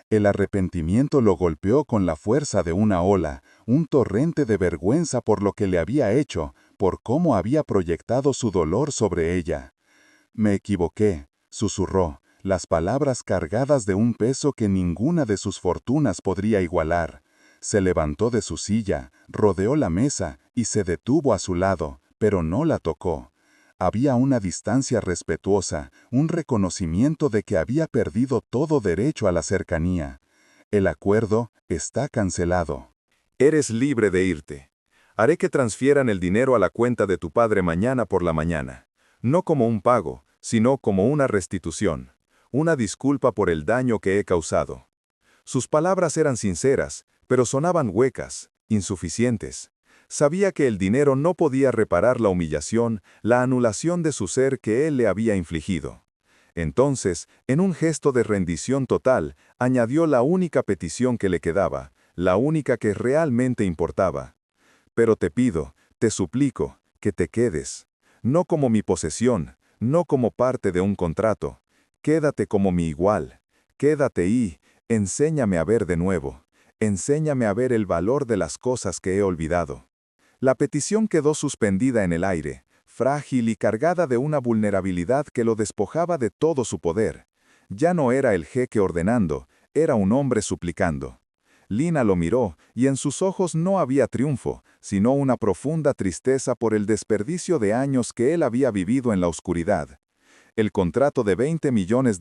B: El arrepentimiento lo golpeó con la fuerza de una ola, un torrente de vergüenza por lo que le había hecho, por cómo había proyectado su dolor sobre ella. «Me equivoqué», susurró, las palabras cargadas de un peso que ninguna de sus fortunas podría igualar. Se levantó de su silla, rodeó la mesa y se detuvo a su lado, pero no la tocó. Había una distancia respetuosa, un reconocimiento de que había perdido todo derecho a la cercanía. El acuerdo está cancelado.
A: Eres libre de irte. Haré que transfieran el dinero a la cuenta de tu padre mañana por la mañana. No como un pago, sino como una restitución. Una disculpa por el daño que he causado. Sus palabras eran sinceras, pero sonaban huecas, insuficientes. Sabía que el dinero no podía reparar la humillación, la anulación de su ser que él le había infligido. Entonces, en un gesto de rendición total, añadió la única petición que le quedaba, la única que realmente importaba. Pero te pido, te suplico, que te quedes. No como mi posesión, no como parte de un contrato. Quédate como mi igual. Quédate y enséñame a ver de nuevo. Enséñame a ver el valor de las cosas que he olvidado. La petición quedó suspendida en el aire, frágil y cargada de una vulnerabilidad que lo despojaba de todo su poder. Ya no era el jeque ordenando, era un hombre suplicando. Lina lo miró, y en sus ojos no había triunfo, sino una profunda tristeza por el desperdicio de años que él había vivido en la oscuridad. El contrato de $20 millones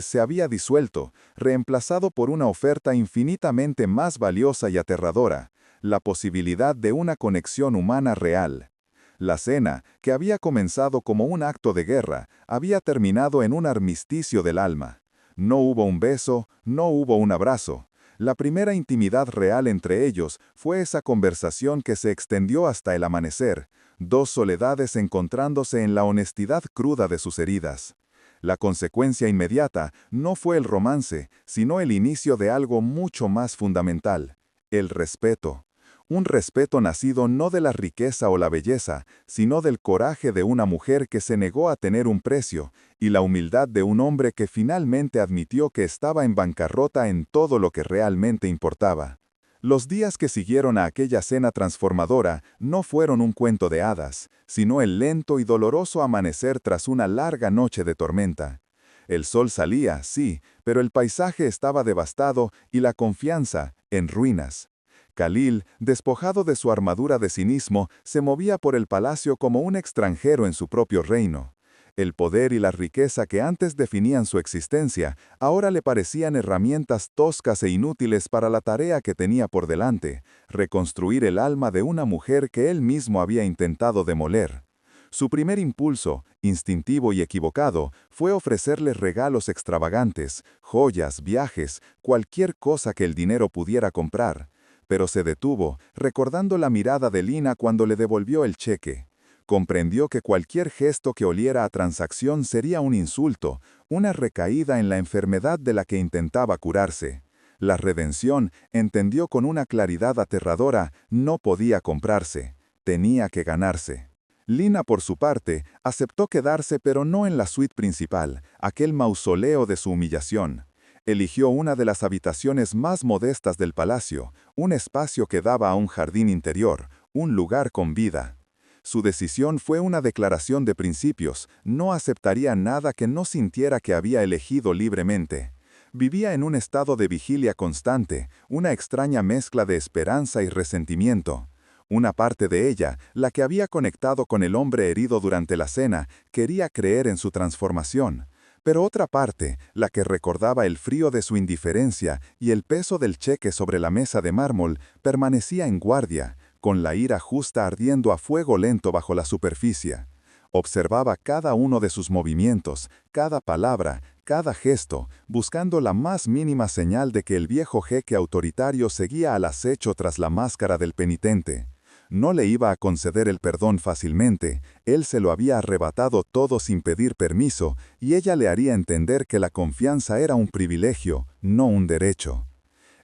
A: se había disuelto, reemplazado por una oferta infinitamente más valiosa y aterradora, la posibilidad de una conexión humana real. La cena, que había comenzado como un acto de guerra, había terminado en un armisticio del alma. No hubo un beso, no hubo un abrazo. La primera intimidad real entre ellos fue esa conversación que se extendió hasta el amanecer, dos soledades encontrándose en la honestidad cruda de sus heridas. La consecuencia inmediata no fue el romance, sino el inicio de algo mucho más fundamental, el respeto. un respeto nacido no de la riqueza o la belleza, sino del coraje de una mujer que se negó a tener un precio, y la humildad de un hombre que finalmente admitió que estaba en bancarrota en todo lo que realmente importaba. Los días que siguieron a aquella cena transformadora no fueron un cuento de hadas, sino el lento y doloroso amanecer tras una larga noche de tormenta. El sol salía, sí, pero el paisaje estaba devastado y la confianza en ruinas. Khalil, despojado de su armadura de cinismo, se movía por el palacio como un extranjero en su propio reino. El poder y la riqueza que antes definían su existencia, ahora le parecían herramientas toscas e inútiles para la tarea que tenía por delante, reconstruir el alma de una mujer que él mismo había intentado demoler. Su primer impulso, instintivo y equivocado, fue ofrecerle regalos extravagantes, joyas, viajes, cualquier cosa que el dinero pudiera comprar. Pero se detuvo, recordando la mirada de Lina cuando le devolvió el cheque. Comprendió que cualquier gesto que oliera a transacción sería un insulto, una recaída en la enfermedad de la que intentaba curarse. La redención, entendió con una claridad aterradora, no podía comprarse, tenía que ganarse. Lina, por su parte, aceptó quedarse pero no en la suite principal, aquel mausoleo de su humillación. Eligió una de las habitaciones más modestas del palacio, un espacio que daba a un jardín interior, un lugar con vida. Su decisión fue una declaración de principios, no aceptaría nada que no sintiera que había elegido libremente. Vivía en un estado de vigilia constante, una extraña mezcla de esperanza y resentimiento. Una parte de ella, la que había conectado con el hombre herido durante la cena, quería creer en su transformación. Pero otra parte, la que recordaba el frío de su indiferencia y el peso del cheque sobre la mesa de mármol, permanecía en guardia, con la ira justa ardiendo a fuego lento bajo la superficie. Observaba cada uno de sus movimientos, cada palabra, cada gesto, buscando la más mínima señal de que el viejo jeque autoritario seguía al acecho tras la máscara del penitente. No le iba a conceder el perdón fácilmente, él se lo había arrebatado todo sin pedir permiso, y ella le haría entender que la confianza era un privilegio, no un derecho.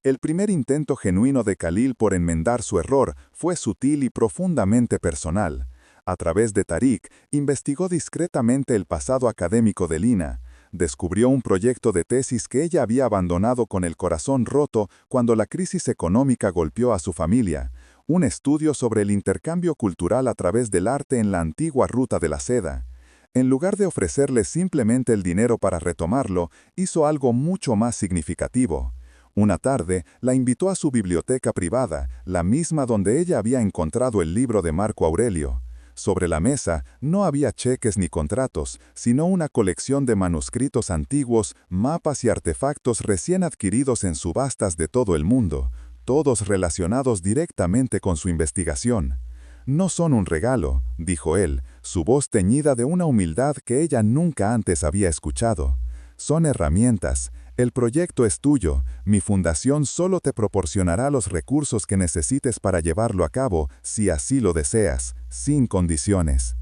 A: El primer intento genuino de Khalil por enmendar su error fue sutil y profundamente personal. A través de Tariq, investigó discretamente el pasado académico de Lina. Descubrió un proyecto de tesis que ella había abandonado con el corazón roto cuando la crisis económica golpeó a su familia. Un estudio sobre el intercambio cultural a través del arte en la antigua ruta de la seda. En lugar de ofrecerle simplemente el dinero para retomarlo, hizo algo mucho más significativo. Una tarde, la invitó a su biblioteca privada, la misma donde ella había encontrado el libro de Marco Aurelio. Sobre la mesa no había cheques ni contratos, sino una colección de manuscritos antiguos, mapas y artefactos recién adquiridos en subastas de todo el mundo, todos relacionados directamente con su investigación. «No son un regalo», dijo él, su voz teñida de una humildad que ella nunca antes había escuchado. «Son herramientas. El proyecto es tuyo. Mi fundación solo te proporcionará los recursos que necesites para llevarlo a cabo, si así lo deseas, sin condiciones».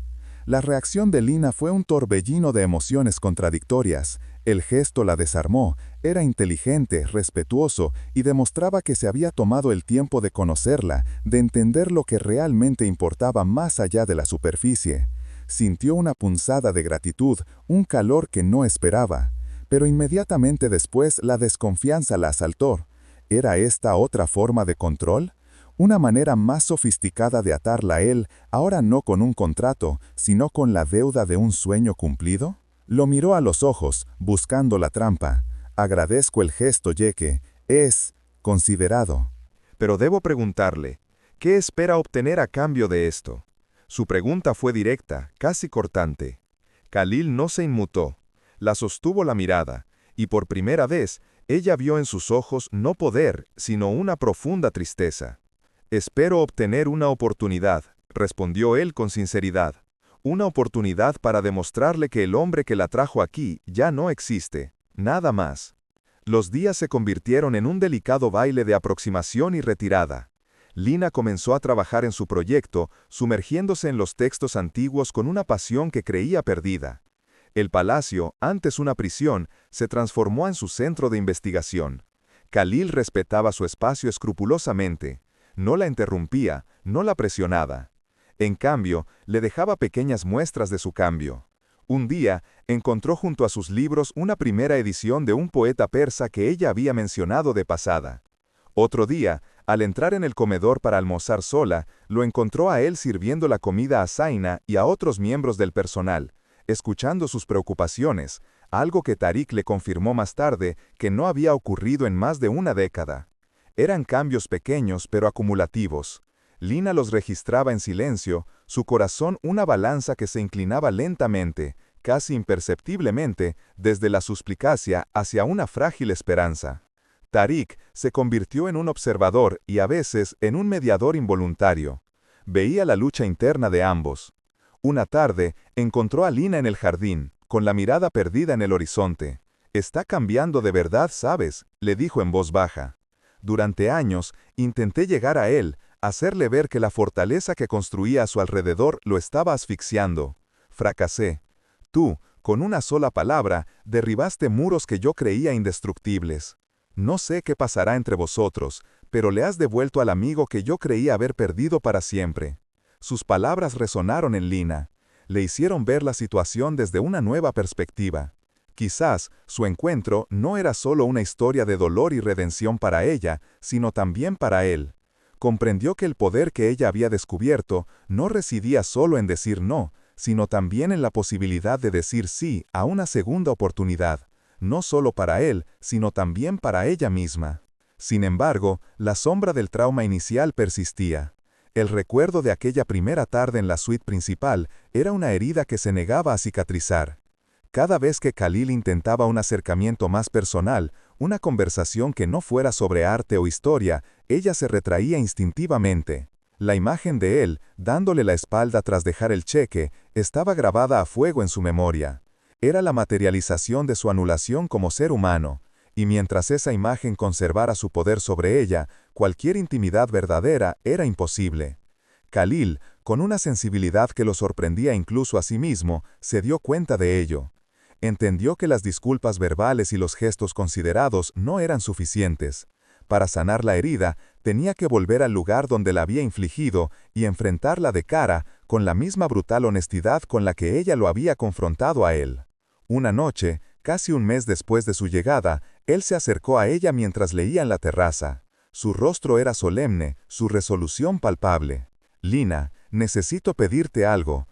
A: La reacción de Lina fue un torbellino de emociones contradictorias. El gesto la desarmó, era inteligente, respetuoso y demostraba que se había tomado el tiempo de conocerla, de entender lo que realmente importaba más allá de la superficie. Sintió una punzada de gratitud, un calor que no esperaba. Pero inmediatamente después la desconfianza la asaltó. ¿Era esta otra forma de control? Una manera más sofisticada de atarla a él, ahora no con un contrato, sino con la deuda de un sueño cumplido? Lo miró a los ojos, buscando la trampa. «Agradezco el gesto, Yeke. Es considerado».
B: Pero debo preguntarle, ¿qué espera obtener a cambio de esto? Su pregunta fue directa, casi cortante. Khalil no se inmutó. La sostuvo la mirada, y por primera vez, ella vio en sus ojos no poder, sino una profunda tristeza. «Espero obtener una oportunidad», respondió él con sinceridad. «Una oportunidad para demostrarle que el hombre que la trajo aquí ya no existe, nada más». Los días se convirtieron en un delicado baile de aproximación y retirada. Lina comenzó a trabajar en su proyecto, sumergiéndose en los textos antiguos con una pasión que creía perdida. El palacio, antes una prisión, se transformó en su centro de investigación. Khalil respetaba su espacio escrupulosamente.
A: No la interrumpía, no la presionaba. En cambio, le dejaba pequeñas muestras de su cambio. Un día, encontró junto a sus libros una primera edición de un poeta persa que ella había mencionado de pasada. Otro día, al entrar en el comedor para almorzar sola, lo encontró a él sirviendo la comida a Zaina y a otros miembros del personal, escuchando sus preocupaciones, algo que Tariq le confirmó más tarde que no había ocurrido en más de una década. Eran cambios pequeños pero acumulativos. Lina los registraba en silencio, su corazón una balanza que se inclinaba lentamente, casi imperceptiblemente, desde la suspicacia hacia una frágil esperanza. Tariq se convirtió en un observador y a veces en un mediador involuntario. Veía la lucha interna de ambos. Una tarde, encontró a Lina en el jardín, con la mirada perdida en el horizonte. «Está cambiando de verdad, ¿sabes?», le dijo en voz baja. «Durante años, intenté llegar a él, hacerle ver que la fortaleza que construía a su alrededor lo estaba asfixiando. Fracasé. Tú, con una sola palabra, derribaste muros que yo creía indestructibles. No sé qué pasará entre vosotros, pero le has devuelto al amigo que yo creía haber perdido para siempre». Sus palabras resonaron en Lina. Le hicieron ver la situación desde una nueva perspectiva. Quizás su encuentro no era solo una historia de dolor y redención para ella, sino también para él. Comprendió que el poder que ella había descubierto no residía solo en decir no, sino también en la posibilidad de decir sí a una segunda oportunidad, no solo para él, sino también para ella misma. Sin embargo, la sombra del trauma inicial persistía. El recuerdo de aquella primera tarde en la suite principal era una herida que se negaba a cicatrizar. Cada vez que Khalil intentaba un acercamiento más personal, una conversación que no fuera sobre arte o historia, ella se retraía instintivamente. La imagen de él, dándole la espalda tras dejar el cheque, estaba grabada a fuego en su memoria. Era la materialización de su anulación como ser humano, y mientras esa imagen conservara su poder sobre ella, cualquier intimidad verdadera era imposible. Khalil, con una sensibilidad que lo sorprendía incluso a sí mismo, se dio cuenta de ello. Entendió que las disculpas verbales y los gestos considerados no eran suficientes. Para sanar la herida, tenía que volver al lugar donde la había infligido y enfrentarla de cara, con la misma brutal honestidad con la que ella lo había confrontado a él. Una noche, casi un mes después de su llegada, él se acercó a ella mientras leía en la terraza. Su rostro era solemne, su resolución palpable. «Lina, necesito pedirte algo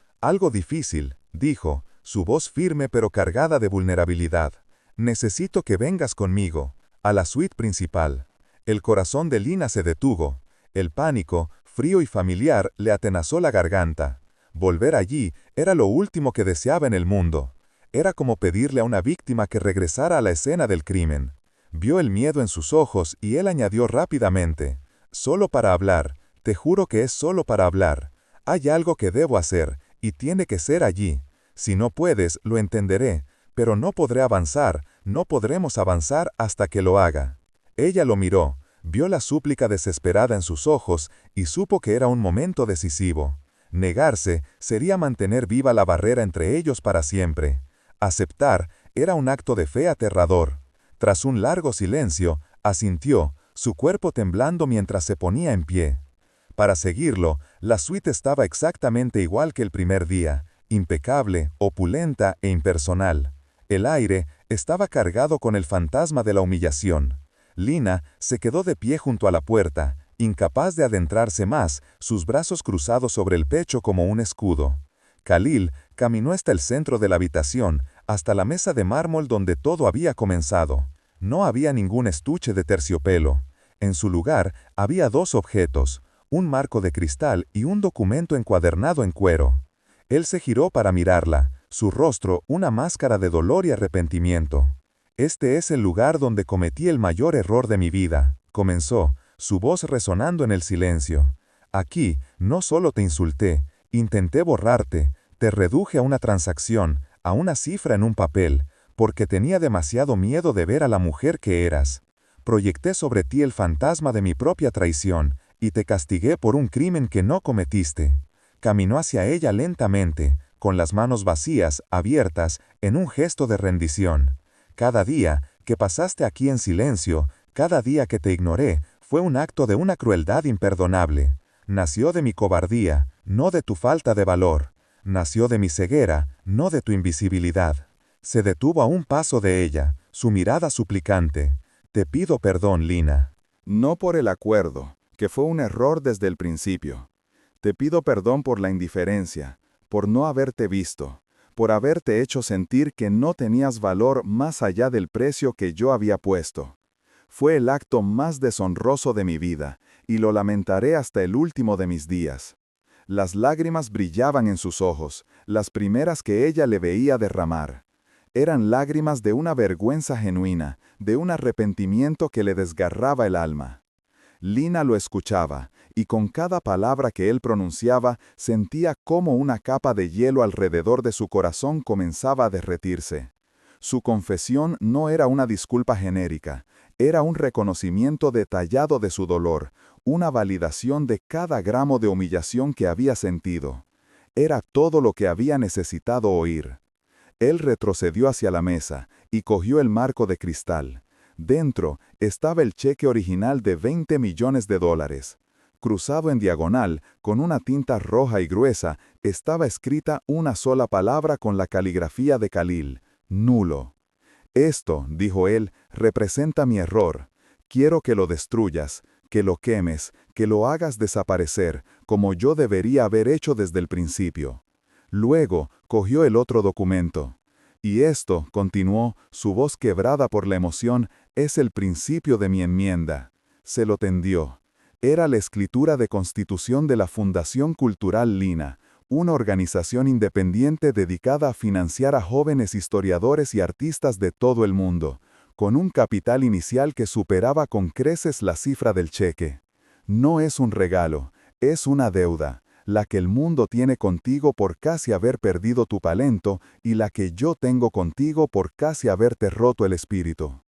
A: difícil», dijo, su voz firme pero cargada de vulnerabilidad. «Necesito que vengas conmigo, a la suite principal». El corazón de Lina se detuvo. El pánico, frío y familiar, le atenazó la garganta. Volver allí era lo último que deseaba en el mundo. Era como pedirle a una víctima que regresara a la escena del crimen. Vio el miedo en sus ojos y él añadió rápidamente: «Solo para hablar, te juro que es solo para hablar. Hay algo que debo hacer, y tiene que ser allí. Si no puedes, lo entenderé, pero no podré avanzar, no podremos avanzar hasta que lo haga». Ella lo miró, vio la súplica desesperada en sus ojos y supo que era un momento decisivo. Negarse sería mantener viva la barrera entre ellos para siempre. Aceptar era un acto de fe aterrador. Tras un largo silencio, asintió, su cuerpo temblando mientras se ponía en pie. Para seguirlo, la suite estaba exactamente igual que el primer día, impecable, opulenta e impersonal. El aire estaba cargado con el fantasma de la humillación. Lina se quedó de pie junto a la puerta, incapaz de adentrarse más, sus brazos cruzados sobre el pecho como un escudo. Khalil caminó hasta el centro de la habitación, hasta la mesa de mármol donde todo había comenzado. No había ningún estuche de terciopelo. En su lugar había dos objetos, un marco de cristal y un documento encuadernado en cuero. Él se giró para mirarla, su rostro una máscara de dolor y arrepentimiento. «Este es el lugar donde cometí el mayor error de mi vida», comenzó, su voz resonando en el silencio. «Aquí no solo te insulté, intenté borrarte, te reduje a una transacción, a una cifra en un papel, porque tenía demasiado miedo de ver a la mujer que eras. Proyecté sobre ti el fantasma de mi propia traición, y te castigué por un crimen que no cometiste». Caminó hacia ella lentamente, con las manos vacías, abiertas, en un gesto de rendición. «Cada día que pasaste aquí en silencio, cada día que te ignoré,
B: Fue un acto de una crueldad imperdonable. Nació de mi cobardía, no de tu falta de valor. Nació de mi ceguera, no de tu invisibilidad. Se detuvo a un paso de ella, su mirada suplicante. Te pido perdón, Lina.
A: No por el acuerdo, que fue un error desde el principio. Te pido perdón por la indiferencia, por no haberte visto, por haberte hecho sentir que no tenías valor más allá del precio que yo había puesto. Fue el acto más deshonroso de mi vida, y lo lamentaré hasta el último de mis días. Las lágrimas brillaban en sus ojos, las primeras que ella le veía derramar. Eran lágrimas de una vergüenza genuina, de un arrepentimiento que le desgarraba el alma. Lina lo escuchaba, y con cada palabra que él pronunciaba sentía cómo una capa de hielo alrededor de su corazón comenzaba a derretirse. Su confesión no era una disculpa genérica, era un reconocimiento detallado de su dolor, una validación de cada gramo de humillación que había sentido. Era todo lo que había necesitado oír. Él retrocedió hacia la mesa y cogió el marco de cristal. Dentro estaba el cheque original de $20 millones. Cruzado en diagonal, con una tinta roja y gruesa, estaba escrita una sola palabra con la caligrafía de Khalil: nulo. Esto, dijo él, representa mi error. Quiero que lo destruyas, que lo quemes, que lo hagas desaparecer, como yo debería haber hecho desde el principio. Luego, cogió el otro documento. Y esto, continuó, su voz quebrada por la emoción, es el principio de mi enmienda. Se lo tendió. Era la escritura de constitución de la Fundación Cultural Lina, una organización independiente dedicada a financiar a jóvenes historiadores y artistas de todo el mundo, con un capital inicial que superaba con creces la cifra del cheque. No es un regalo, es una deuda, la que el mundo tiene contigo por casi haber perdido tu talento y la que yo tengo contigo por casi haberte roto el espíritu.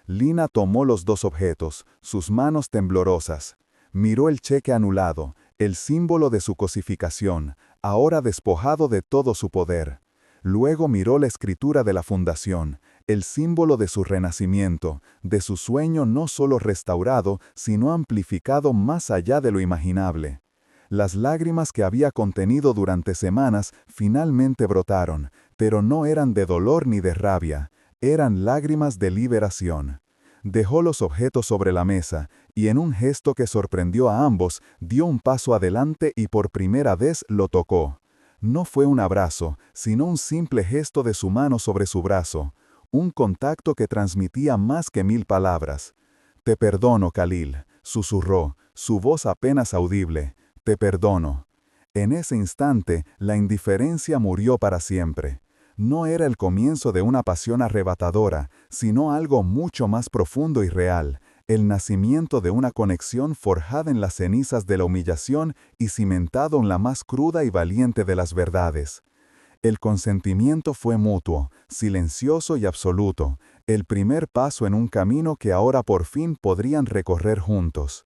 A: Lina tomó los dos objetos, sus manos temblorosas. Miró el cheque anulado, el símbolo de su cosificación, ahora despojado de todo su poder. Luego miró la escritura de la fundación, el símbolo de su renacimiento, de su sueño no solo restaurado, sino amplificado más allá de lo imaginable. Las lágrimas que había contenido durante semanas finalmente brotaron, pero no eran de dolor ni de rabia, eran lágrimas de liberación. Dejó los objetos sobre la mesa, y en un gesto que sorprendió a ambos, dio un paso adelante y por primera vez lo tocó. No fue un abrazo, sino un simple gesto de su mano sobre su brazo, un contacto que transmitía más que 1000 palabras. «Te perdono, Khalil», susurró, su voz apenas audible. «Te perdono». En ese instante, la indiferencia murió para siempre. No era el comienzo de una pasión arrebatadora, sino algo mucho más profundo y real, el nacimiento de una conexión forjada en las cenizas de la humillación y cimentado en la más cruda y valiente de las verdades. El consentimiento fue mutuo, silencioso y absoluto, el primer paso en un camino que ahora por fin podrían recorrer juntos.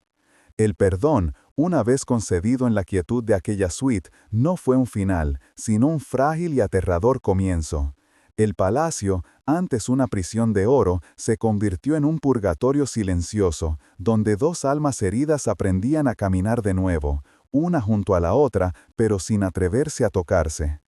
A: El perdón, una vez concedido en la quietud de aquella suite, no fue un final, sino un frágil y aterrador comienzo. El palacio, antes una prisión de oro, se convirtió en un purgatorio silencioso, donde dos almas heridas aprendían a caminar de nuevo, una junto a la otra, pero sin atreverse a tocarse.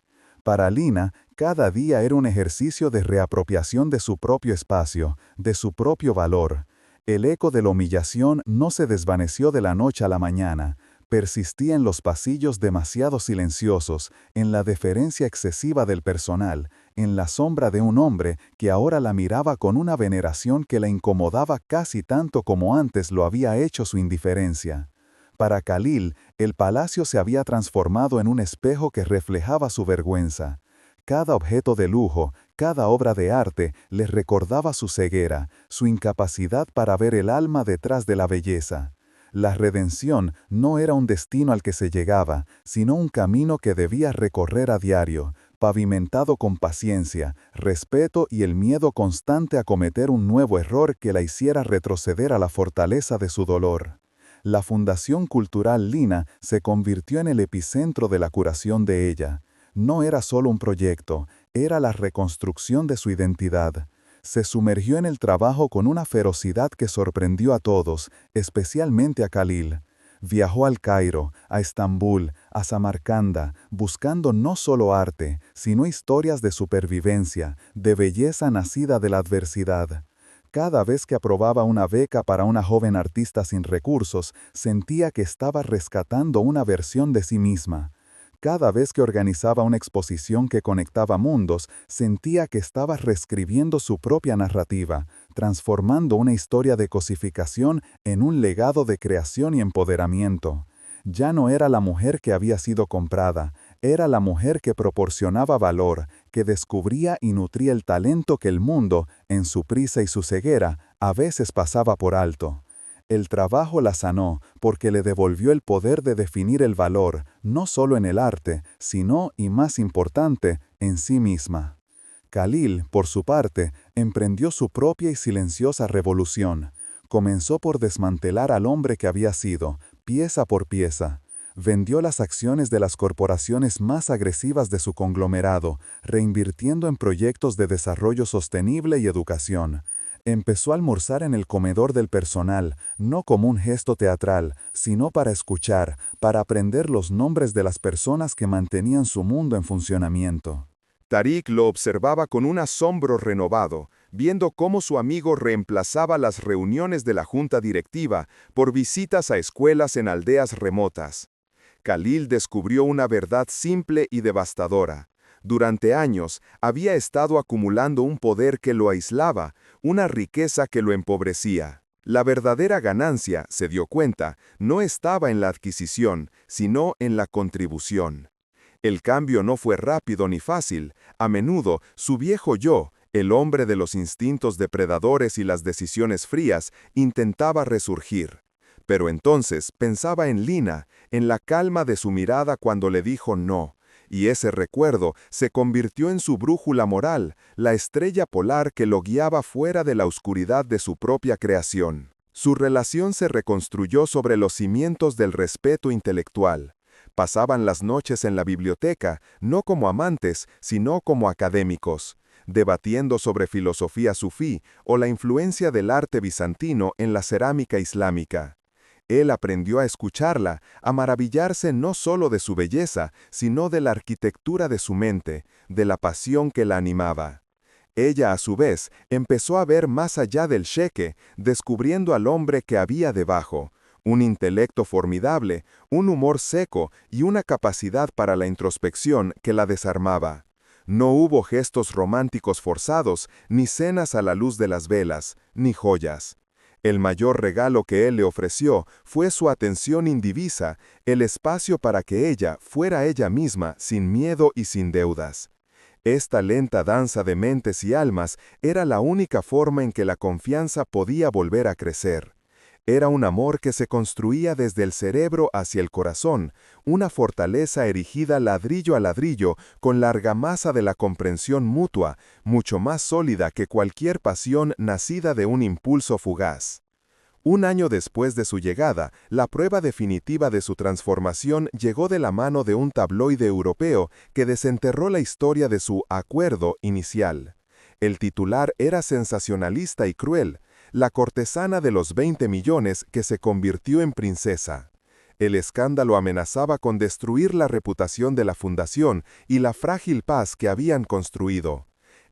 A: Para Lina, cada día era un ejercicio de reapropiación de su propio espacio, de su propio valor. El eco de la humillación no se desvaneció de la noche a la mañana, persistía en los pasillos demasiado silenciosos, en la deferencia excesiva del personal, en la sombra de un hombre que ahora la miraba con una veneración que la incomodaba casi tanto como antes lo había hecho su indiferencia. Para Khalil, el palacio se había transformado en un espejo que reflejaba su vergüenza. Cada objeto de lujo, cada obra de arte les recordaba su ceguera, su incapacidad para ver el alma detrás de la belleza. La redención no era un destino al que se llegaba, sino un camino que debía recorrer a diario, pavimentado con paciencia, respeto y el miedo constante a cometer un nuevo error que la hiciera retroceder a la fortaleza de su dolor. La Fundación Cultural Lina se convirtió en el epicentro de la curación de ella. No era solo un proyecto, era la reconstrucción de su identidad.
C: Se sumergió en el trabajo con una ferocidad que sorprendió a todos, especialmente a Khalil. Viajó al Cairo, a Estambul, a Samarcanda, buscando no solo arte, sino historias de supervivencia, de belleza nacida de la adversidad. Cada vez que aprobaba una beca para una joven artista sin recursos, sentía que estaba rescatando una versión de sí misma. Cada vez que organizaba una exposición que conectaba mundos, sentía que estaba reescribiendo su propia narrativa, transformando una historia de cosificación en un legado de creación y empoderamiento. Ya no era la mujer que había sido comprada, era la mujer que proporcionaba valor, que descubría y nutría el talento que el mundo, en su prisa y su ceguera, a veces pasaba por alto. El trabajo la sanó porque le devolvió el poder de definir el valor, no solo en el arte, sino, y más importante, en sí misma. Khalil, por su parte, emprendió su propia y silenciosa revolución. Comenzó por desmantelar al hombre que había sido, pieza por pieza. Vendió las acciones de las corporaciones más agresivas de su conglomerado, reinvirtiendo en proyectos de desarrollo sostenible y educación. Empezó a almorzar en el comedor del personal, no como un gesto teatral, sino para escuchar, para aprender los nombres de las personas que mantenían su mundo en funcionamiento.
A: Tariq lo observaba con un asombro renovado, viendo cómo su amigo reemplazaba las reuniones de la junta directiva por visitas a escuelas en aldeas remotas. Khalil descubrió una verdad simple y devastadora. Durante años había estado acumulando un poder que lo aislaba, una riqueza que lo empobrecía. La verdadera ganancia, se dio cuenta, no estaba en la adquisición, sino en la contribución. El cambio no fue rápido ni fácil. A menudo, su viejo yo, el hombre de los instintos depredadores y las decisiones frías, intentaba resurgir. Pero entonces pensaba en Lina, en la calma de su mirada cuando le dijo no. Y ese recuerdo se convirtió en su brújula moral, la estrella polar que lo guiaba fuera de la oscuridad de su propia creación. Su relación se reconstruyó sobre los cimientos del respeto intelectual. Pasaban las noches en la biblioteca, no como amantes, sino como académicos, debatiendo sobre filosofía sufí o la influencia del arte bizantino en la cerámica islámica. Él aprendió a escucharla, a maravillarse no solo de su belleza, sino de la arquitectura de su mente, de la pasión que la animaba. Ella, a su vez, empezó a ver más allá del sheque, descubriendo al hombre que había debajo, un intelecto formidable, un humor seco y una capacidad para la introspección que la desarmaba. No hubo gestos románticos forzados, ni cenas a la luz de las velas, ni joyas. El mayor regalo que él le ofreció fue su atención indivisa, el espacio para que ella fuera ella misma, sin miedo y sin deudas. Esta lenta danza de mentes y almas era la única forma en que la confianza podía volver a crecer. Era un amor que se construía desde el cerebro hacia el corazón, una fortaleza erigida ladrillo a ladrillo con la argamasa de la comprensión mutua, mucho más sólida que cualquier pasión nacida de un impulso fugaz. Un año después de su llegada, la prueba definitiva de su transformación llegó de la mano de un tabloide europeo que desenterró la historia de su acuerdo inicial. El titular era sensacionalista y cruel, la cortesana de los 20 millones que se convirtió en princesa. El escándalo amenazaba con destruir la reputación de la fundación y la frágil paz que habían construido.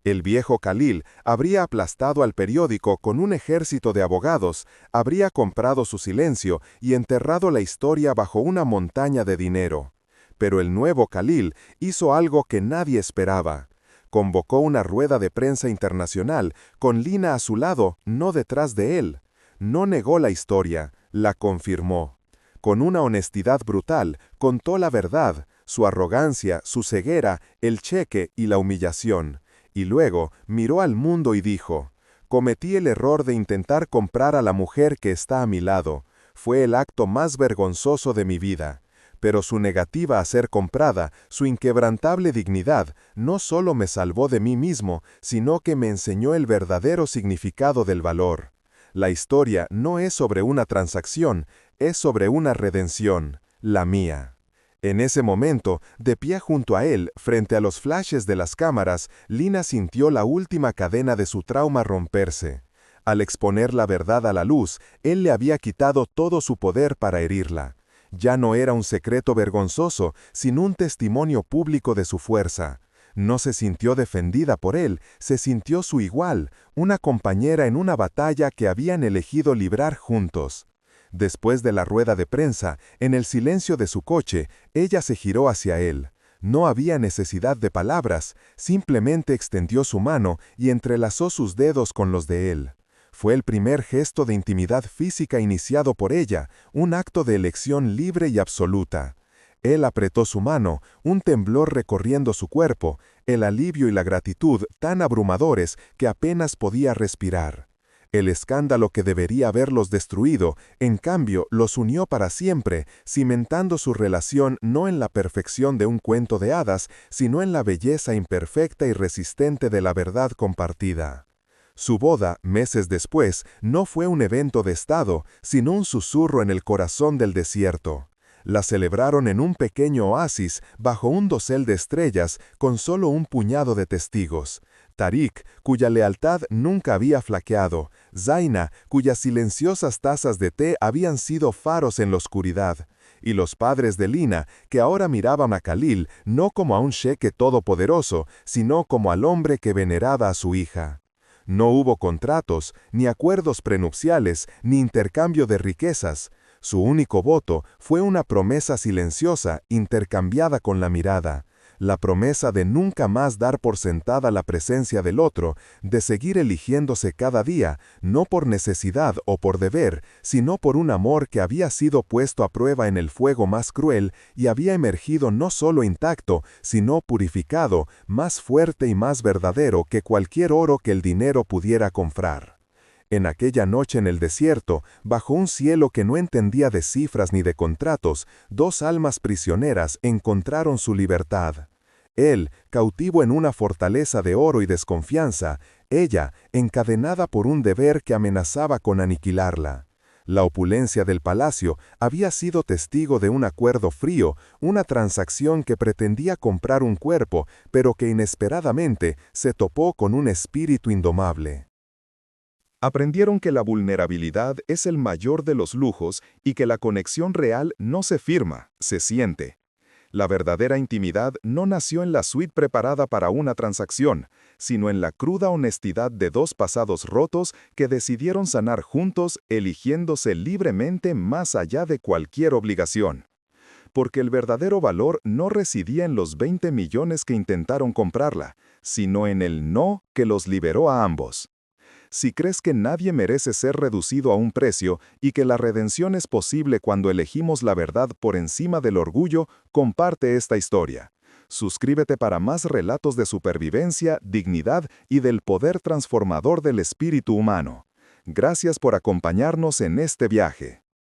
A: El viejo Khalil habría aplastado al periódico con un ejército de abogados, habría comprado su silencio y enterrado la historia bajo una montaña de dinero. Pero el nuevo Khalil hizo algo que nadie esperaba. Convocó una rueda de prensa internacional, con Lina a su lado, no detrás de él. No negó la historia, la confirmó. Con una honestidad brutal, contó la verdad, su arrogancia, su ceguera, el cheque y la humillación. Y luego miró al mundo y dijo: «Cometí el error de intentar comprar a la mujer que está a mi lado. Fue el acto más vergonzoso de mi vida». Pero su negativa a ser comprada, su inquebrantable dignidad, no solo me salvó de mí mismo, sino que me enseñó el verdadero significado del valor. La historia no es sobre una transacción, es sobre una redención, la mía.
B: En ese momento, de pie junto a él, frente a los flashes de las cámaras, Lina sintió la última cadena de su trauma romperse. Al exponer la verdad a la luz, él le había quitado todo su poder para herirla. Ya no era un secreto vergonzoso, sino un testimonio público de su fuerza. No se sintió defendida por él, se sintió su igual, una compañera en una batalla que habían elegido librar juntos. Después de la rueda de prensa, en el silencio de su coche, ella se giró hacia él. No había necesidad de palabras, simplemente extendió su mano y entrelazó sus dedos con los de él. Fue el primer gesto de intimidad física iniciado por ella, un acto de elección libre y absoluta. Él apretó su mano, un temblor recorriendo su cuerpo, el alivio y la gratitud tan abrumadores que apenas podía respirar. El escándalo que debería haberlos destruido, en cambio, los unió para siempre, cimentando su relación no en la perfección de un cuento de hadas, sino en la belleza imperfecta y resistente de la verdad compartida. Su boda, meses después, no fue un evento de estado, sino un susurro en el corazón del desierto. La celebraron en un pequeño oasis, bajo un dosel de estrellas, con solo un puñado de testigos. Tariq, cuya lealtad nunca había flaqueado, Zaina, cuyas silenciosas tazas de té habían sido faros en la oscuridad, y los padres de Lina, que ahora miraban a Khalil no como a un sheque todopoderoso, sino como al hombre que veneraba a su hija. No hubo contratos, ni acuerdos prenupciales, ni intercambio de riquezas. Su único voto fue una promesa silenciosa, intercambiada con la mirada. La promesa de nunca más dar por sentada la presencia del otro, de seguir eligiéndose cada día, no por necesidad o por deber, sino por un amor que había sido puesto a prueba en el fuego más cruel y había emergido no solo intacto, sino purificado, más fuerte y más verdadero que cualquier oro que el dinero pudiera comprar. En aquella noche en el desierto, bajo un cielo que no entendía de cifras ni de contratos, dos almas prisioneras encontraron su libertad. Él, cautivo en una fortaleza de oro y desconfianza, ella, encadenada por un deber que amenazaba con aniquilarla. La opulencia del palacio había sido testigo de un acuerdo frío, una transacción que pretendía comprar un cuerpo, pero que inesperadamente se topó con un espíritu indomable.
A: Aprendieron que la vulnerabilidad es el mayor de los lujos y que la conexión real no se firma, se siente. La verdadera intimidad no nació en la suite preparada para una transacción, sino en la cruda honestidad de dos pasados rotos que decidieron sanar juntos, eligiéndose libremente más allá de cualquier obligación. Porque el verdadero valor no residía en los 20 millones que intentaron comprarla, sino en el no que los liberó a ambos. Si crees que nadie merece ser reducido a un precio y que la redención es posible cuando elegimos la verdad por encima del orgullo, comparte esta historia. Suscríbete para más relatos de supervivencia, dignidad y del poder transformador del espíritu humano. Gracias por acompañarnos en este viaje.